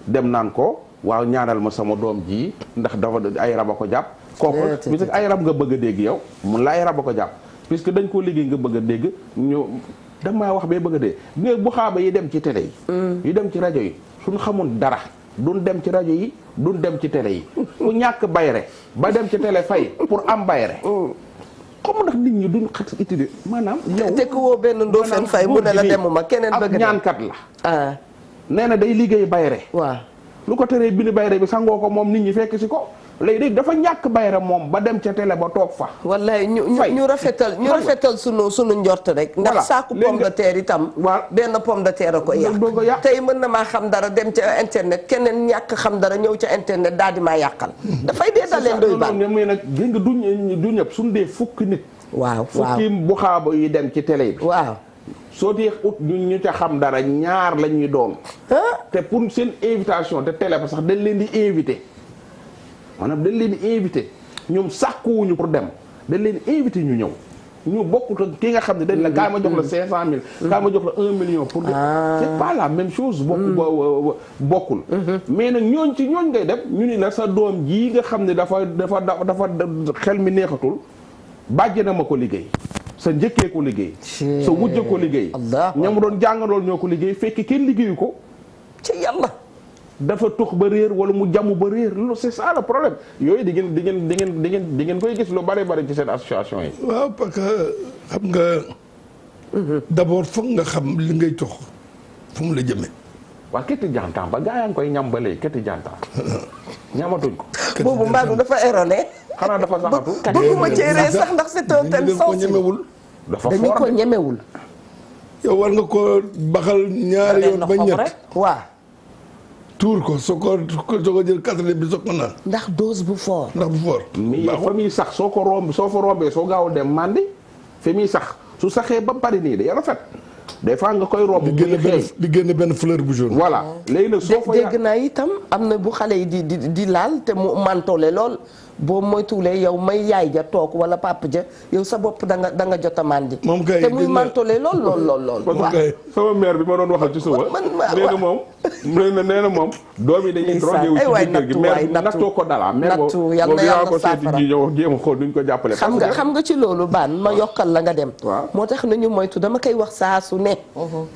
dem naan ko waaw ñaanal ma sama doom ji ndax dafa ay rab a ko jàpp. kooku puisque ay rab nga bëgg a dégg yow mun la ay rab a ko jàpp puisque dañ koo liggéey nga bëgg a dégg ñu damaa wax bay bëgg a dégg mais bu xaaba yi dem ci télé yi. yu dem ci rajo yi suñ xamoon dara duñ dem ci rajo yi duñ dem ci télé yi. ku ñàkk bayre ba dem ci télé fay pour am bayre comme ndax nit ñi duñ xat utiliser maanaam. te ku woo benn Ndofène Faye mu ne la demuma keneen bëgg ñaankat la. nee na day liggéey bayre. waaw lu ko teree bind bayre bi sangoo ko moom nit ñi fekk si ko. léegi dafa ñàkk bayre moom ba dem ca télé ba toog fa. wallaay ñu rafetal sunu njort rek. ndax saaku pomme de terre itam. waaw benn pomme de terre a ko yàq. tey mën na maa xam dara dem ca internet keneen ñàkk xam dara ñëw ca internet daal di maa yàqal. dafay dee dalee Ndoye Bane mais nag gis nga du ñëpp suñu dee fukki nit. waaw fukki bu xaaba yi dem ci télé bi. waaw. soo dee ut ñu ca xam dara ñaar la ñuy doon. te pour seen invitation te télé ba sax dañ leen di invité. maanaam dañ leen di invité ñoom sàkkuwuñu pour dem dañ leen di invité ñu ñëw ñu bokkut ak ki nga xam ne dañ la kaay ma jox la 500000. kaay ma jox la 1 million. pour c'est pas la même chose. bokkul. mais nag ñooñ ngay dem ñu ni la sa doom jii nga xam ne dafa xel mi neexatul bàjj na ma ko liggéey. sa njëkkee ko liggéey. sa wujj ko liggéey. ñamu doon jàngandool ñoo ko liggéey fekk kenn liggéeyu ko. ci yàlla. dafa tux ba réer wala mu jamu ba réer loolu c'est ça le problème yooyu di ngeen koy gis lu bari ci seen association yi. waaw parce que xam nga. d'abord foog nga xam li ngay tux fu mu la jëmee. waaw ketti jantan ba gaa yaa ngi koy ñam ba léegi ketti jantan ñamatuñ ko. boobu mbaadu dafa erroné. xanaa dafa saxatu. bëgguma cee sax ndax c'est un thème sensible. dañu ko ñemewul. yow war nga ko baxal ñaari yoon ba ñett waaw. tuur ko soo ko jël quatrième bi soo ko naan. ndax dose bu fort. mais fa muy sax soo fa rombee soo gaawul dem mandi fa muy sax su saxee ba pare nii day rafet des fois nga koy romb. di génne benn fleur bu jaune. voilà léegi nag soo fa dégg naa itam am na bu xale yi di laal te mu mantole lool boo moytuwulee yow may yaay ja toog wala papa ja yow sa bopp da nga jot a màndi. moom kay te muy mantole lool. parce que sama mère bi ma doon waxal ci suba. nee na moom. doom yi dañuy drogué wu ci biir kër gi mère nattoo ko dala. nattu yàlla na yàlla saafara ji ñëw jéem a xool duñ ko jàppale. xam nga ci loolu baan ma yokkal la nga dem. moo tax nañu moytu dama koy wax saa su ne.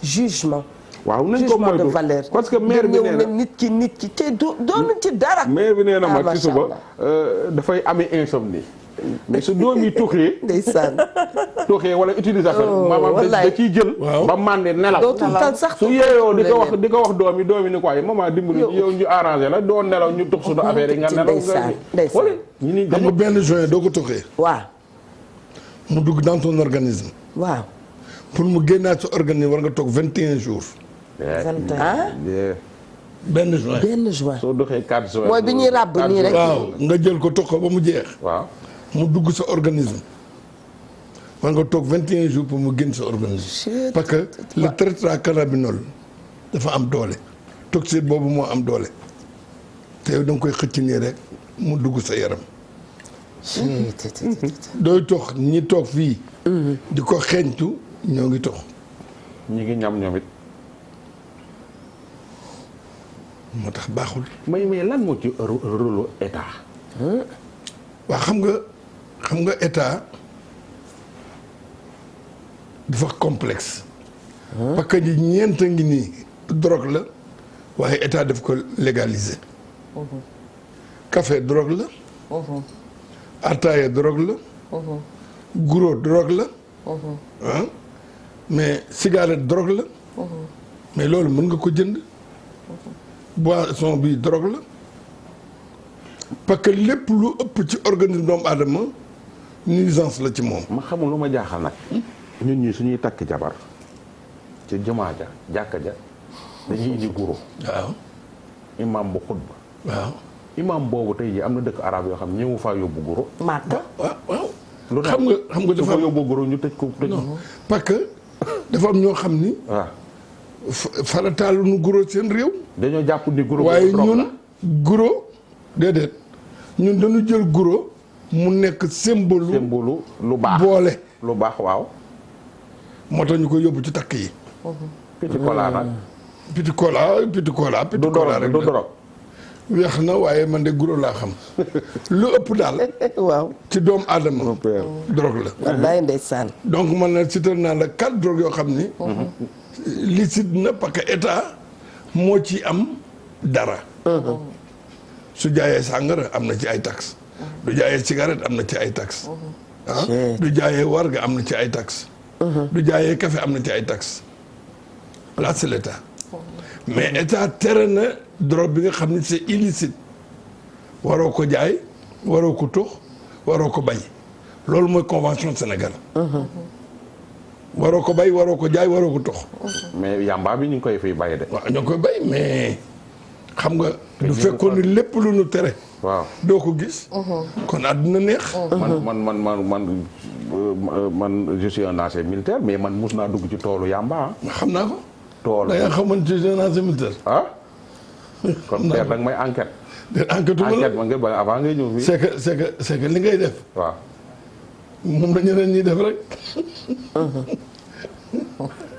jugement. waaw nañ ko moytu de valeur parce que maire bi nee na nit ki te doonu ci dara. maire bi nee na ma ci suba dafay amee insomnie. mais su doom yi tuxee. ndeysaan. tuxee wala utilisation. maanaam da ciy jël. ba màndi nelaw. dootul tal sax su yeeyoo di ko wax doom yi ni ko waaye maman dimbali yow ñu arrangé la doo nelaw ñu tux suñu affaire yi nga nelaw. ndeysaan xam nga benn joint doo ko tuxee. waaw. mu dugg dans ton organisme. waaw. pour mu génnaat sa organisme war nga toog 21 jours. benn juin. soo doxee 4 juin. mooy bi ñuy ràbb nii rek. waaw nga jël ko toog ko ba mu jeex. waaw mu dugg sa organisme. war nga toog 21 jours pour mu génn sa organisme. parce que le tétracannabinol dafa am doole. toxine boobu moo am doole. te yow da nga koy xëcc nii rek mu dugg sa yaram. dooy tox ñi toog fii. di ko xeeñtu ñoo ngi tox. ñi ngi ñam ñoom it. moo tax baaxul. mais lan moo ci rôle état. waaw xam nga état dafa complexe. parce que ñeent ngi nii drogue la waaye état daf ko légaliser. café drogue la. ataaya drogue la. guro drogue la. ah mais cigarette drogue la. mais loolu mën nga ko jënd. boisson bi drogue la. parce que lépp lu ëpp ci organisme doomu aadama nuisance la ci moom. ma xamul lu ma jaaxal nag. ñun ñi suñuy takk jabar ci jumaa ja jàkka ja dañuy indi guro. waaw. imam bu xutba. waaw. imam boobu tey jii am na dëkk arab yoo xam ne ñëwu faa yóbbu guro. Màkka. waaw. lu tax xam nga dafa am yóbbu guro ñu tëj ko tëj. parce que dafa am ñoo xam ni. waaw. farataalu nu guro seen réew. dañoo jàpp ni guro. waaye ñun guro déedéet ñun dañu jël guro mu nekk symbole. lu baax boole. lu baax waaw. moo tax ñu koy yóbbu ci takk yi. petit cola nag. petit cola rek du dorog. weex na waaye man de guro laa xam lu ëpp daal. waaw. ci doomu aadama. drogue la. wallaay ndeysaan. donc man na cité naa la 4 drogues yoo xam ni. licite na parce que état moo ci am dara. su jaayee sàngara am na ci ay taxes. du jaayee cigarette am na ci ay taxes. du jaayee warga am na ci ay taxes. du jaayee café am na ci ay taxes. là c'est l'état. mais état tere na drogue bi nga xam ne c'est illicite. waroo ko jaay waroo ko tux waroo ko bay loolu mooy convention Sénégal. waroo ko bay waroo ko jaay waroo ko tux. mais yamba bi ñu ngi koy fiy bay de. waaw ñoo koy bay mais xam nga. du fekkoon ni lépp lu nu tere. waaw doo ko gis. kon àdduna neex. man je suis un ancien militaire mais man mus naa dugg ci toolu yamba. xam naa ko. tool da nga xamante ne un ancien militaire. ah. kon père danga may enquête. enquête ma nga ba avant ngay ñëw fii. c'est que li ngay def. waaw. moom la ñeneen ñi def rek.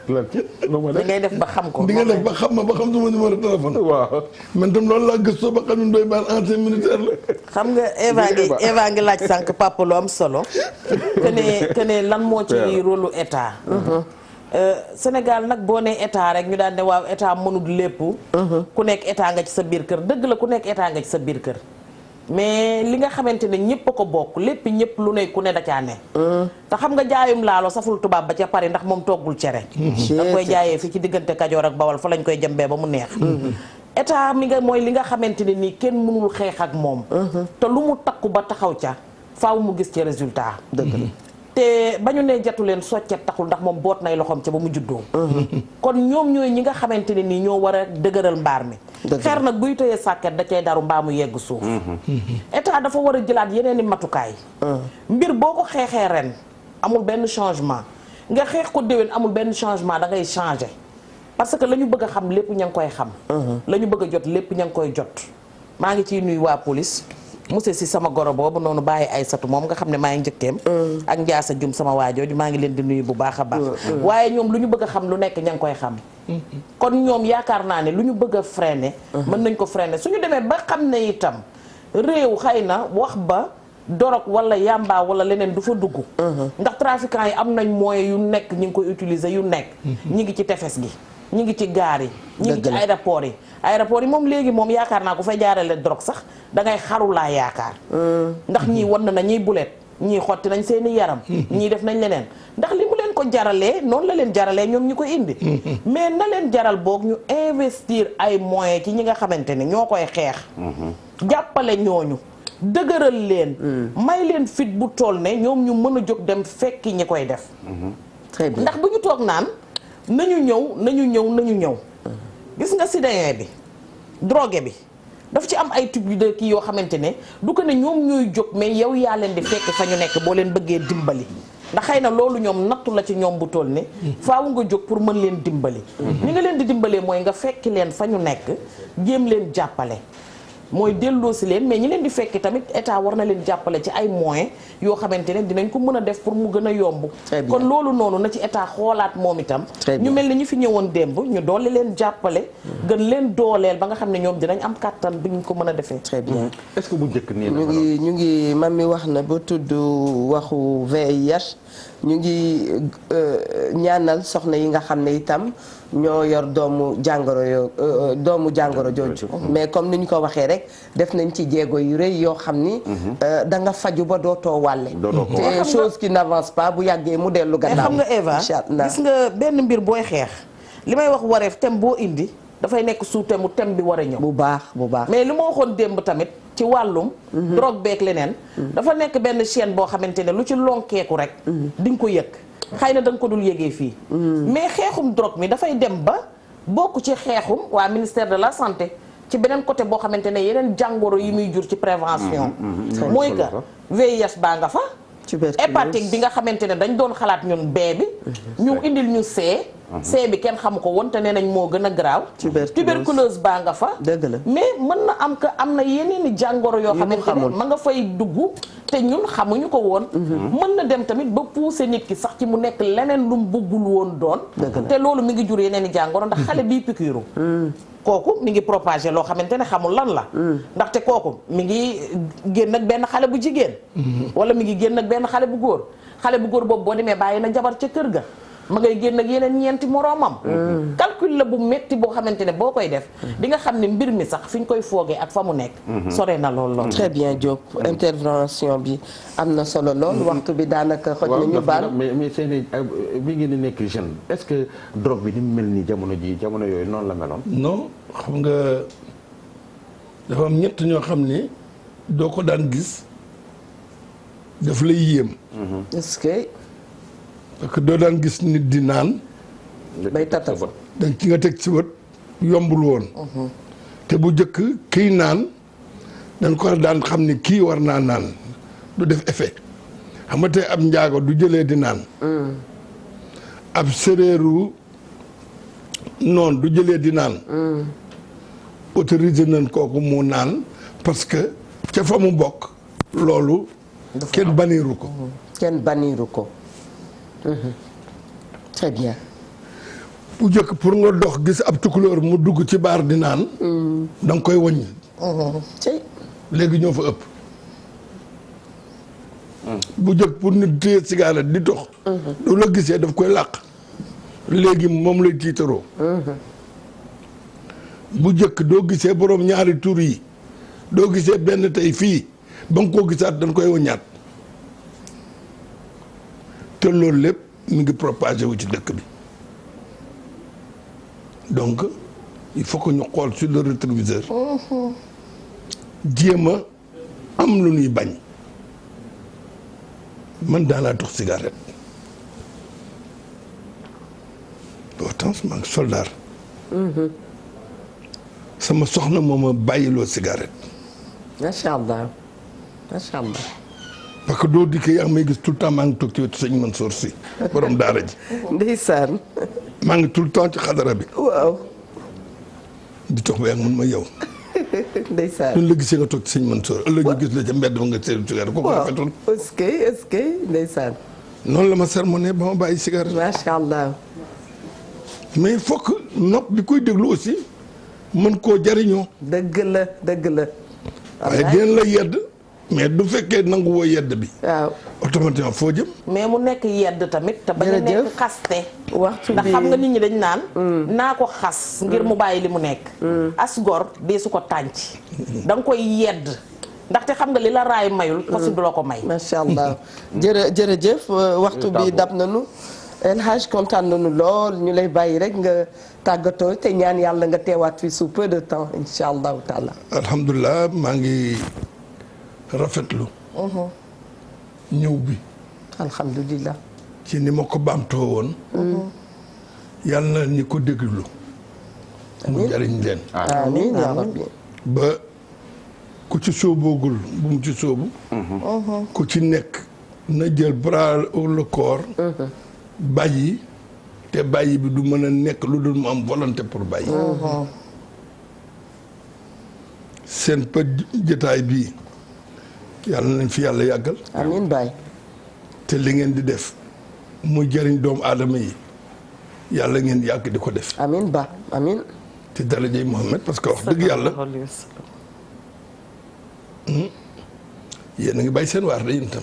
li ngay def ba xam ko. di nga def ba xam ma ba xam sama numéro téléphone. waaw. man tam loolu laa gëstoo ba xam ne Ndoye Bane ancien militaire la. xam nga Eva ngi laaj sànq papa lu am solo. que ne lan moo ci rôle état. Sénégal nag boo nee état rek ñu daan ne waaw état mënul lépp. ku nekk état nga ci sa biir kër dëgg la ku nekk état nga ci sa biir kër. mais li nga xamante ne ñëpp a ko bokk lépp ñëpp lu ne ku ne da caa ne. te xam nga jaayum laalo saful tubaab ba ca Paris ndax moom toggul cere. da koy jaayee fii ci diggante Kajoor ak Bawol fa lañ koy jëmbee ba mu neex. état mi nga mooy li nga xamante ne nii kenn mënul xeex ak moom. te lu mu takku ba taxaw ca faaw mu gis ci résultat. dëgg la. te ba ñu ne jatu leen soccet taxul ndax moom boot nay loxoom ca ba mu juddoo. kon ñoom ñooy ñi nga xamante ne nii ñoo war a dëgëral mbaar mi. xeer nag buy tëyee sàkket da cay daru mbaa mu yegg suuf. état dafa war a jëlaat yeneen i matukaay. mbir boo ko xeexee ren amul benn changement nga xeex ko déwén amul benn changement da ngay changer parce que la ñu bëgg a xam lépp ña ngi koy xam. la ñu bëgg a jot lépp ña ngi koy jot. maa ngi ciy nuyu waa police. monsieur si sama goro boobu noonu bàyyi ay satu moom nga xam ne maa ngi njëkkeem ak njaasa jum sama waajooju maa ngi leen di nuyu bu baax a baax waaye ñoom lu ñu bëgg a xam lu nekk ña ngi koy xam kon ñoom yaakaar naa ne lu ñu bëgg a freiner mën nañ ko freiner suñu demee ba xam ne itam réew xëy na wax ba dorog wala yamba wala leneen du fa dugg ndax trafiquants yi am nañ moyens yu nekk ñi ngi koy utiliser yu nekk ñi ngi ci tefes gi ñi ngi ci gaar yi ñi ngi ci aéroport yi moom léegi moom yaakaar naa ko fay jaarale drogue sax da ngay xarulaa yaakaar ndax ñii wan na ñiy bulet ñii xotti nañ seeni yaram ñii def nañ leneen ndax li mu leen ko jaralee noonu la leen jaralee ñoom ñi ko indi mais na leen jaral boog ñu investir ay moyens ci ñi nga xamante ne ñoo koy xeex jàppale ñooñu dëgëral leen may leen fit bu toll ne ñoom ñu mën a jóg dem fekki ñi koy def très bien ndax bu ñu toog naan nañu ñëw gis nga sidéen bi drogué bi daf ci am ay type de kii yoo xamante ne du ko ne ñoom ñooy jóg mais yow yaa leen di fekk fa ñu nekk boo leen bëggee dimbali ndax xëy na loolu ñoom nattu la ci ñoom bu toll ne faawu nga jóg pour mën leen dimbali ni nga leen di dimbalee mooy nga fekki leen fa ñu nekk jéem leen jàppale mooy delloo si leen mais ñi leen di fekki tamit état war na leen jàppale ci ay moyens yoo xamante ne dinañ ko mën a def pour mu gën a yomb kon loolu noonu na ci état xoolaat moom itam ñu mel ni ñu fi ñëwoon démb ñu doole leen jàppale gën leen dooleel ba nga xam ne ñoom dinañ am kàttan bi ñu ko mën a defee très bien est-ce que bu njëkk nii ñu ngi mam mi wax na ba tudd waxu VIH ñu ngi ñaanal soxna yi nga xam ne itam ñoo yor doomu jàngoro jooju mais comme ni ñu ko waxee rek def nañ ci jéego yu rëy yoo xam ni da nga faju ba dootoo wàlle te chose qui n'avance pas bu yàggee mu dellu gannaaw xam nga Eva gis nga benn mbir booy xeex li may wax wareef thème boo indi dafay nekk sous thème bi war a ñëw bu baax mais li ma waxoon démb tamit ci wàllum drogue beeg leneen dafa nekk benn chaîne boo xamante ne lu ci lonkeeku rek di nga ko yëg xëy na da nga ko dul yëgee fii mais xeexum drogue mi dafay dem ba bokk ci xeexum waa ministère de la santé ci beneen côté boo xamante ne yeneen jàngoro yi muy jur ci prévention mooy que VIH baa nga fa hépatique bi nga xamante ne dañ doon xalaat ñun bee bi ñu indil ñu C bi kenn xamu ko woon te nee nañ moo gën a garaaw tuberculose baa nga fa dëgg la mais mën na am que am na yeneeni jàngoro yoo xamante ne ma nga fay dugg te ñun xamuñu ko woon mën na dem tamit ba pousser nit ki sax ci mu nekk leneen lu mu bëggul woon doon te loolu mi ngi jur yeneeni jàngoro ndax xale bii piqûre kooku mi ngi propagé loo xamante ne xamul lan la ndaxte kooku mi ngi génn ak benn xale bu jigéen wala mi ngi génn ak benn xale bu góor boobu boo demee bàyyi na jabar ca kër ga ma ngay génn ak yeneen ñeenti moroomam calcul la bu metti boo xamante ne boo koy def di nga xam ne mbir mi sax fi ñu koy foogee ak fa mu nekk sore na lool très bien Diop intervention bi am na solo lool waxtu bi daanaka xoj na ñu baal mais seen bi ngeen di nekk jeune est-ce que drogue bi ni mu mel nii jamono yooyu noonu la meloon non xam nga dafa am ñett ñoo xam ne doo ko daan gis daf lay yéem est-ce que parce que doo daan gis nit di naan bay tataf dañ ci nga teg ci bët yombul woon te bu njëkk kiy naan dañ ko daan xam ni kii war naa naan du def effet xam nga tey ab njaago du jëlee di naan ab séréeru noonu du jëlee di naan autorisé nañ kooku mu naan parce que ca fa mu bokk loolu kenn baniiru ko très bien bu njëkk pour nga dox gis ab tukulóor mu dugg ci baar di naan da nga koy wàññi léegi ñoo fa ëpp bu njëkk pour nit téye cigarette di dox du la gisee daf koy làq léegi moom lay tiitaroo bu njëkk doo gisee boroom ñaari tur yi doo gisee benn tey fii ba nga koo gisaat dañ koy waññaat te loolu lépp mi ngi propagé wu ci dëkk bi donc il faut que ñu xool sur le rétroviseur jéem a am lu ñuy bañ man daanaa tux cigarette pourtant maa ngi soldat sama soxna moo ma bàyyiloo cigarette macha allah parce que doo dikkee yaa ngi may gis tout le temps maa ngi toog ci wetu sëñ Mansour Sy borom daara ji ndeysaan maa ngi tout le temps ci xadara bi waaw di tox ba yaa ngi mun ma yow ndeysaan. ñun la gisee nga toog ci sëñ Mansour ëllëg ñu gis la ca mbedd ma nga seetlu cigarette kooku rafetul. est-ce que ndeysaan. noonu la ma sermoné ba ma bàyyi cigarette. macha allah. mais il faut que nopp bi koy déglu aussi mën koo jariñoo. dëgg la dëgg la. waaye dinañ la yedd mais du fekkee nangu woo yedd bi. waaw. automatiquement foo jëm. mais mu nekk yedd tamit te bañ a nekk xaste. waxtu bi ndax xam nga nit ñi dañ naan. naa ko xas ngir mu bàyyi li mu nekk. as gor dee su ko tànc. da nga koy yedd. ndaxte xam nga li la raay mayul. parce que du la ko may. macha allah jërëjëf waxtu bi dab nañu. El Hadj kontaan nañu lool ñu lay bàyyi rek nga tàggatoo te ñaan yàlla nga teewaat fi sous peu de temps incha allahu taala. alhamdulilah maa ngi rafetlu. ñëw bi. alhamdulilah. ci ni ma ko baamtoo woon. yàlla na ñi ko déglu. mu jariñ leen. amiin yaa rabbi. ba ku ci sóoboogul bu mu ci sóobu. ku ci nekk na jël bras le corps. bàyyi te bàyyi bi du mën a nekk lu dul mu am volonté pour bàyyi. seen jëtaay bii yàlla nañ fi yàlla yàggal. amiin baay. te li ngeen di def muy jëriñ doomu aadama yi yàlla ngeen yàgg di ko def. amiin ba amiin. te darajay Muhammad parce que wax dëgg yàlla yéen a ngi bàyyi seen waar de yéen itam.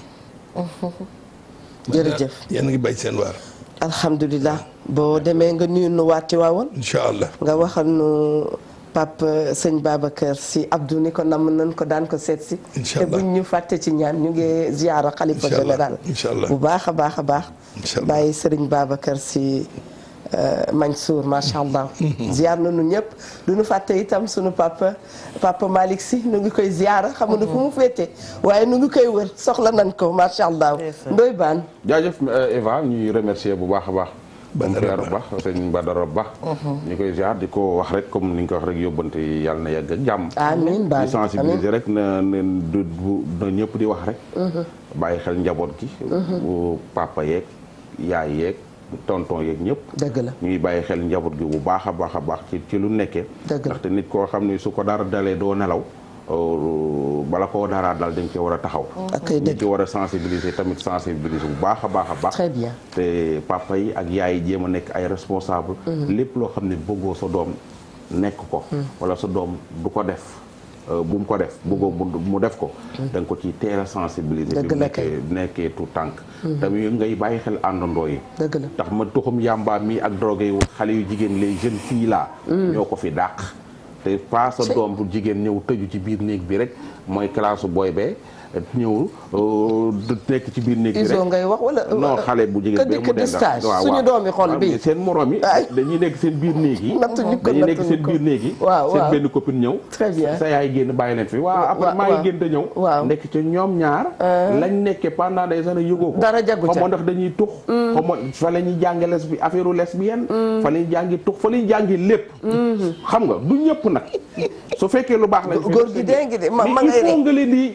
jërëjëf yéen a ngi bàyyi seen waar. alhamdulilah boo demee nga nuyu nu waati waawoon. incha allah nga waxal nu Pape sëñ Babacar si Abdou ni ko namm nañ ko daan ko seet si. incha te allah buñ ñu fàtte ci ñaan ñu ngi ziyaara xalifa incha allah général. incha allah bu baax a baax a baax. incha allah bàyyi sëriñ Babacar si Mansour macha allah. ziyaar nañu ñëpp du ñu fàtte itam sunu papa Malick si nu ngi koy ziyaara xamuñu fu mu féete waaye nu ngi koy wër soxla nañ ko macha allah. Ndoye Bane. jaajëf Eva ñuy remercier bu baax a baax. Badara Ba sëñ Badara Ba. ñu koy ziar di ko wax rek comme ni nga ko wax rek yóbbante yàlla na yàgg ak jàmm. amiin Ba di sensibiliser rek na ñëpp di wax rek. bàyyi xel njaboot gi. bu papa yeeg yaay yeeg tonton yeeg ñëpp. dëgg la ñuy bàyyi xel njaboot gi bu baax a baax a baax ci lu nekkee. dëgg la ndaxte nit koo xam ne su ko dara dalee doo nelaw. bala koo dara dal dañ ci war a taxaw. ñu ci war a sensibiliser tamit sensibiliser bu baax a baax a baax. très bien te papa yi ak yaay yi jéem a nekk ay responsable. lépp loo xam ne bëggoo sa doom nekk ko. wala sa doom du ko def bu mu ko def bëggoo mu def ko. da nga ko ci teel a sensibiliser. dëgg la kay bi nekkee tout tànk. tamit ngay bàyyi xel àndandoo yi. dëgg la ndax ma tuxum yàmbaa mi ak drogue yi xale yu jigéen les jeunes filles là. ñoo ko fi dàq. te pas sa doom bu jigéen ñëw tëju ci biir néeg bi rek mooy classe booy bee ñëw nekk ci biir néeg bi rek iso ngay wax wala non xale bu jigéen bee mu dem waaw suñu doomi xol bi seen morom yi dañuy nekk seen biir néeg yi dañuy nekk seen biir néeg yi seen benn copine ñëw très bien sa yaay génn bàyyi leen fi waaw après maa ngi génn te ñëw nekk ci ñoom ñaar lañ nekkee pendant des années yëgoo ko dara jagu ca xamoo ndax dañuy tux xamoo fa la ñuy jànge lesbi affaire lesbienne fa la ñuy jàngi tux fa la ñuy jàngi lépp xam nga du ñëpp nag su fekkee lu baax lañ góor gi dee ngi de ma il faut nga leen di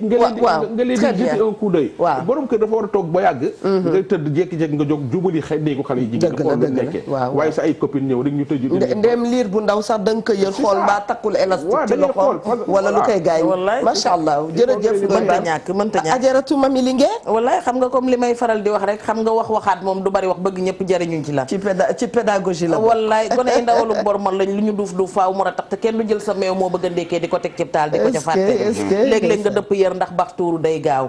nga leen di jeter un coup d'œil waaw borom kër dafa war a toog ba yàgg nga tëdd jékki-jékki nga jóg jubali xëy néegu xale yi jigéen xool lu nekkee waaye sa ay copine ñëw rek ñu tëju ndéem liir bu ndaw sax da nga ko yër xool mbaa takkul élastique ci loxoom wala lu koy gaañ macha allah jërëjëf mënta ñàkk mënta ñàkk ajaratu mami li ngeen wallaay xam nga comme li may faral di wax rek xam nga waxaat moom du bari wax bëgg ñëpp jariñuñ ci la ci pédagogie la wallaay gone ay ndawalu bormal lañ lu ñu duuf faaw mu a tax te kenn du jël sa meew moo bëgg a ndékkee di ko teg ci taal di ko ca fàtte léeg-léeg nga dëpp yër ndax bax tuuru day gaaw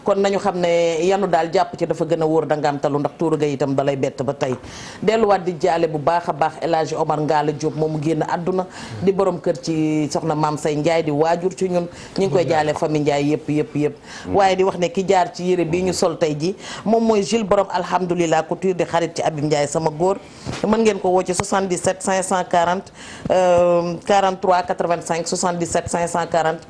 kon nañu xam ne yanu daal jàpp ci dafa gën a wóor danga am talu ndax tuuru ga itam dalay bett ba tey delluwaat di jaale bu baax a baax El Hadji Omar Ngalla Diop moomu génn àdduna di borom kër ci soxna Maam Say Ndiaye di waajur ci ñun ñu ngi koy jaale famille Ndiaye yëpp waaye di wax ne ki jaar ci yére bii ñu sol tey ji moom mooy Gilles borom alhamdulilah couture di xarit ci Abib Ndiaye sama góor mën ngeen ko woo ci 77 540 43 85 77 540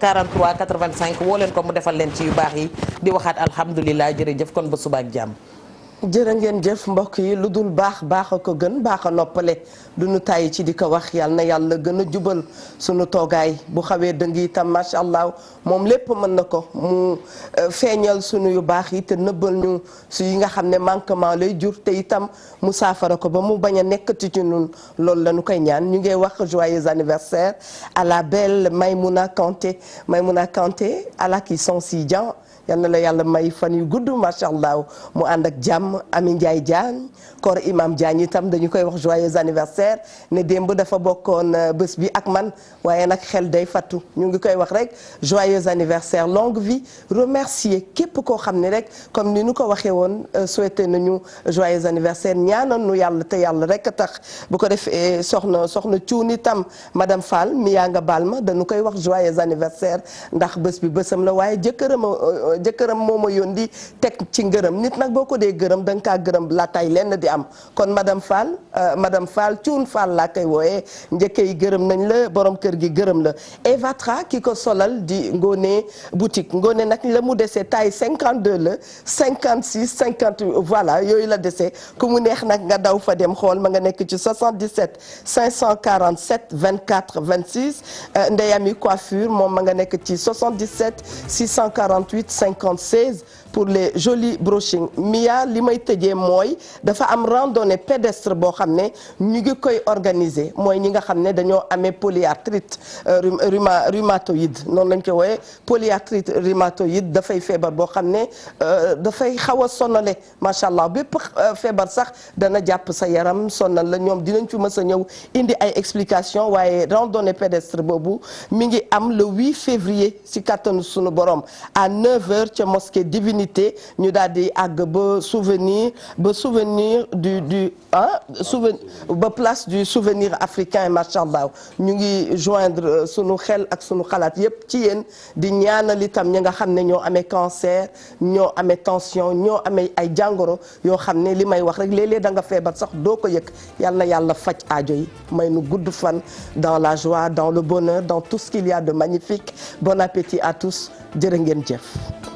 43 85 woo leen ko mu defal leen ci yu baax yi di waxaat alhamdulilah jërëjëf kon ba suba ak jàmm jërë ngeen jëf mbokk yi lu dul baax baax a ko gën baax a noppale du nu tàyyi ci di ko wax yal na yàlla gën a jubal sunu toogaay bu xawee dëng itam macha allah moom lépp mën na ko mu feeñal sunu yu baax yi te nëbbal ñu su yi nga xam ne manquement lay jur te itam mu saafara ko ba mu bañ a nekkati ci ñun loolu la ñu koy ñaan ñu ngi wax joyeux anniversaire à la belle Maïmouna Kanté à la qui sont si bien yal na la yàlla may fan yu gudd macha allah mu ànd ak jàmm Ami Ndiaye Diagne kor imam Diagne itam dañu koy wax joyeux anniversaire ne démb dafa bokkoon bés bi ak man waaye nag xel day fattu ñu ngi koy wax rek joyeux anniversaire longue vie remercier képp koo xam ne rek comme ni nu ko waxee woon souhaité nañu joyeux anniversaire ñaanal nu yàlla te yàlla rek a tax bu ko defee soxna cuun itam madame Fall mi yaa nga baal ma dañu koy wax joyeux anniversaire ndax bés bi bésam la waaye jëkkëram moo ma yónni teg ci ngërëm nit nag boo ko dee gërëm da nga kaa gërëm laataay lenn di am kon madame Fall cuun Fall laa koy wooyee njëkke yi gërëm nañ la borom kër gi gërëm la Evatra ki ko solal di Ngone boutique Ngone nag la mu desee taille 52 la 56 50 voilà yooyu la desee ku mu neex nag nga daw fa dem xool ma nga nekk ci 77 547 24 26 Ndeyami coiffure moom ma nga nekk ci 77 648 5016 pour les jolis brushing Mia li may tëjee mooy dafa am randonnée pédestre boo xam ne ñu ngi koy organiser mooy ñi nga xam ne dañoo amee polyarthrite rhumatoïde noonu lañ ko wooyee polyarthrite rhumatoïde dafay feebar boo xam ne dafay xaw a sonale macha allah bépp feebar sax dana jàpp sa yaram sonal la ñoom dinañ fi mës a ñëw indi ay explication waaye randonnée pédestre boobu mi ngi am le 8 février ci kattanu sunu borom à 9h ca mosquée Divinité ñu daal di àgg ba souvenir ba place du souvenir africain macha allah ñu ngi joindre sunu xel ak sunu xalaat yépp ci yéen di ñaanal itam ñi nga xam ne ñoo amee cancer ñoo amee tension ñoo amee ay jàngoro yoo xam ne li may wax rek léeg-léeg da nga feebar sax doo ko yëg yal na yàlla faj aajo yi may nu gudd fan dans la joie dans le bonheur dans tout ce qu'il y a de magnifique bon appétit à tous jërë ngeen jëf.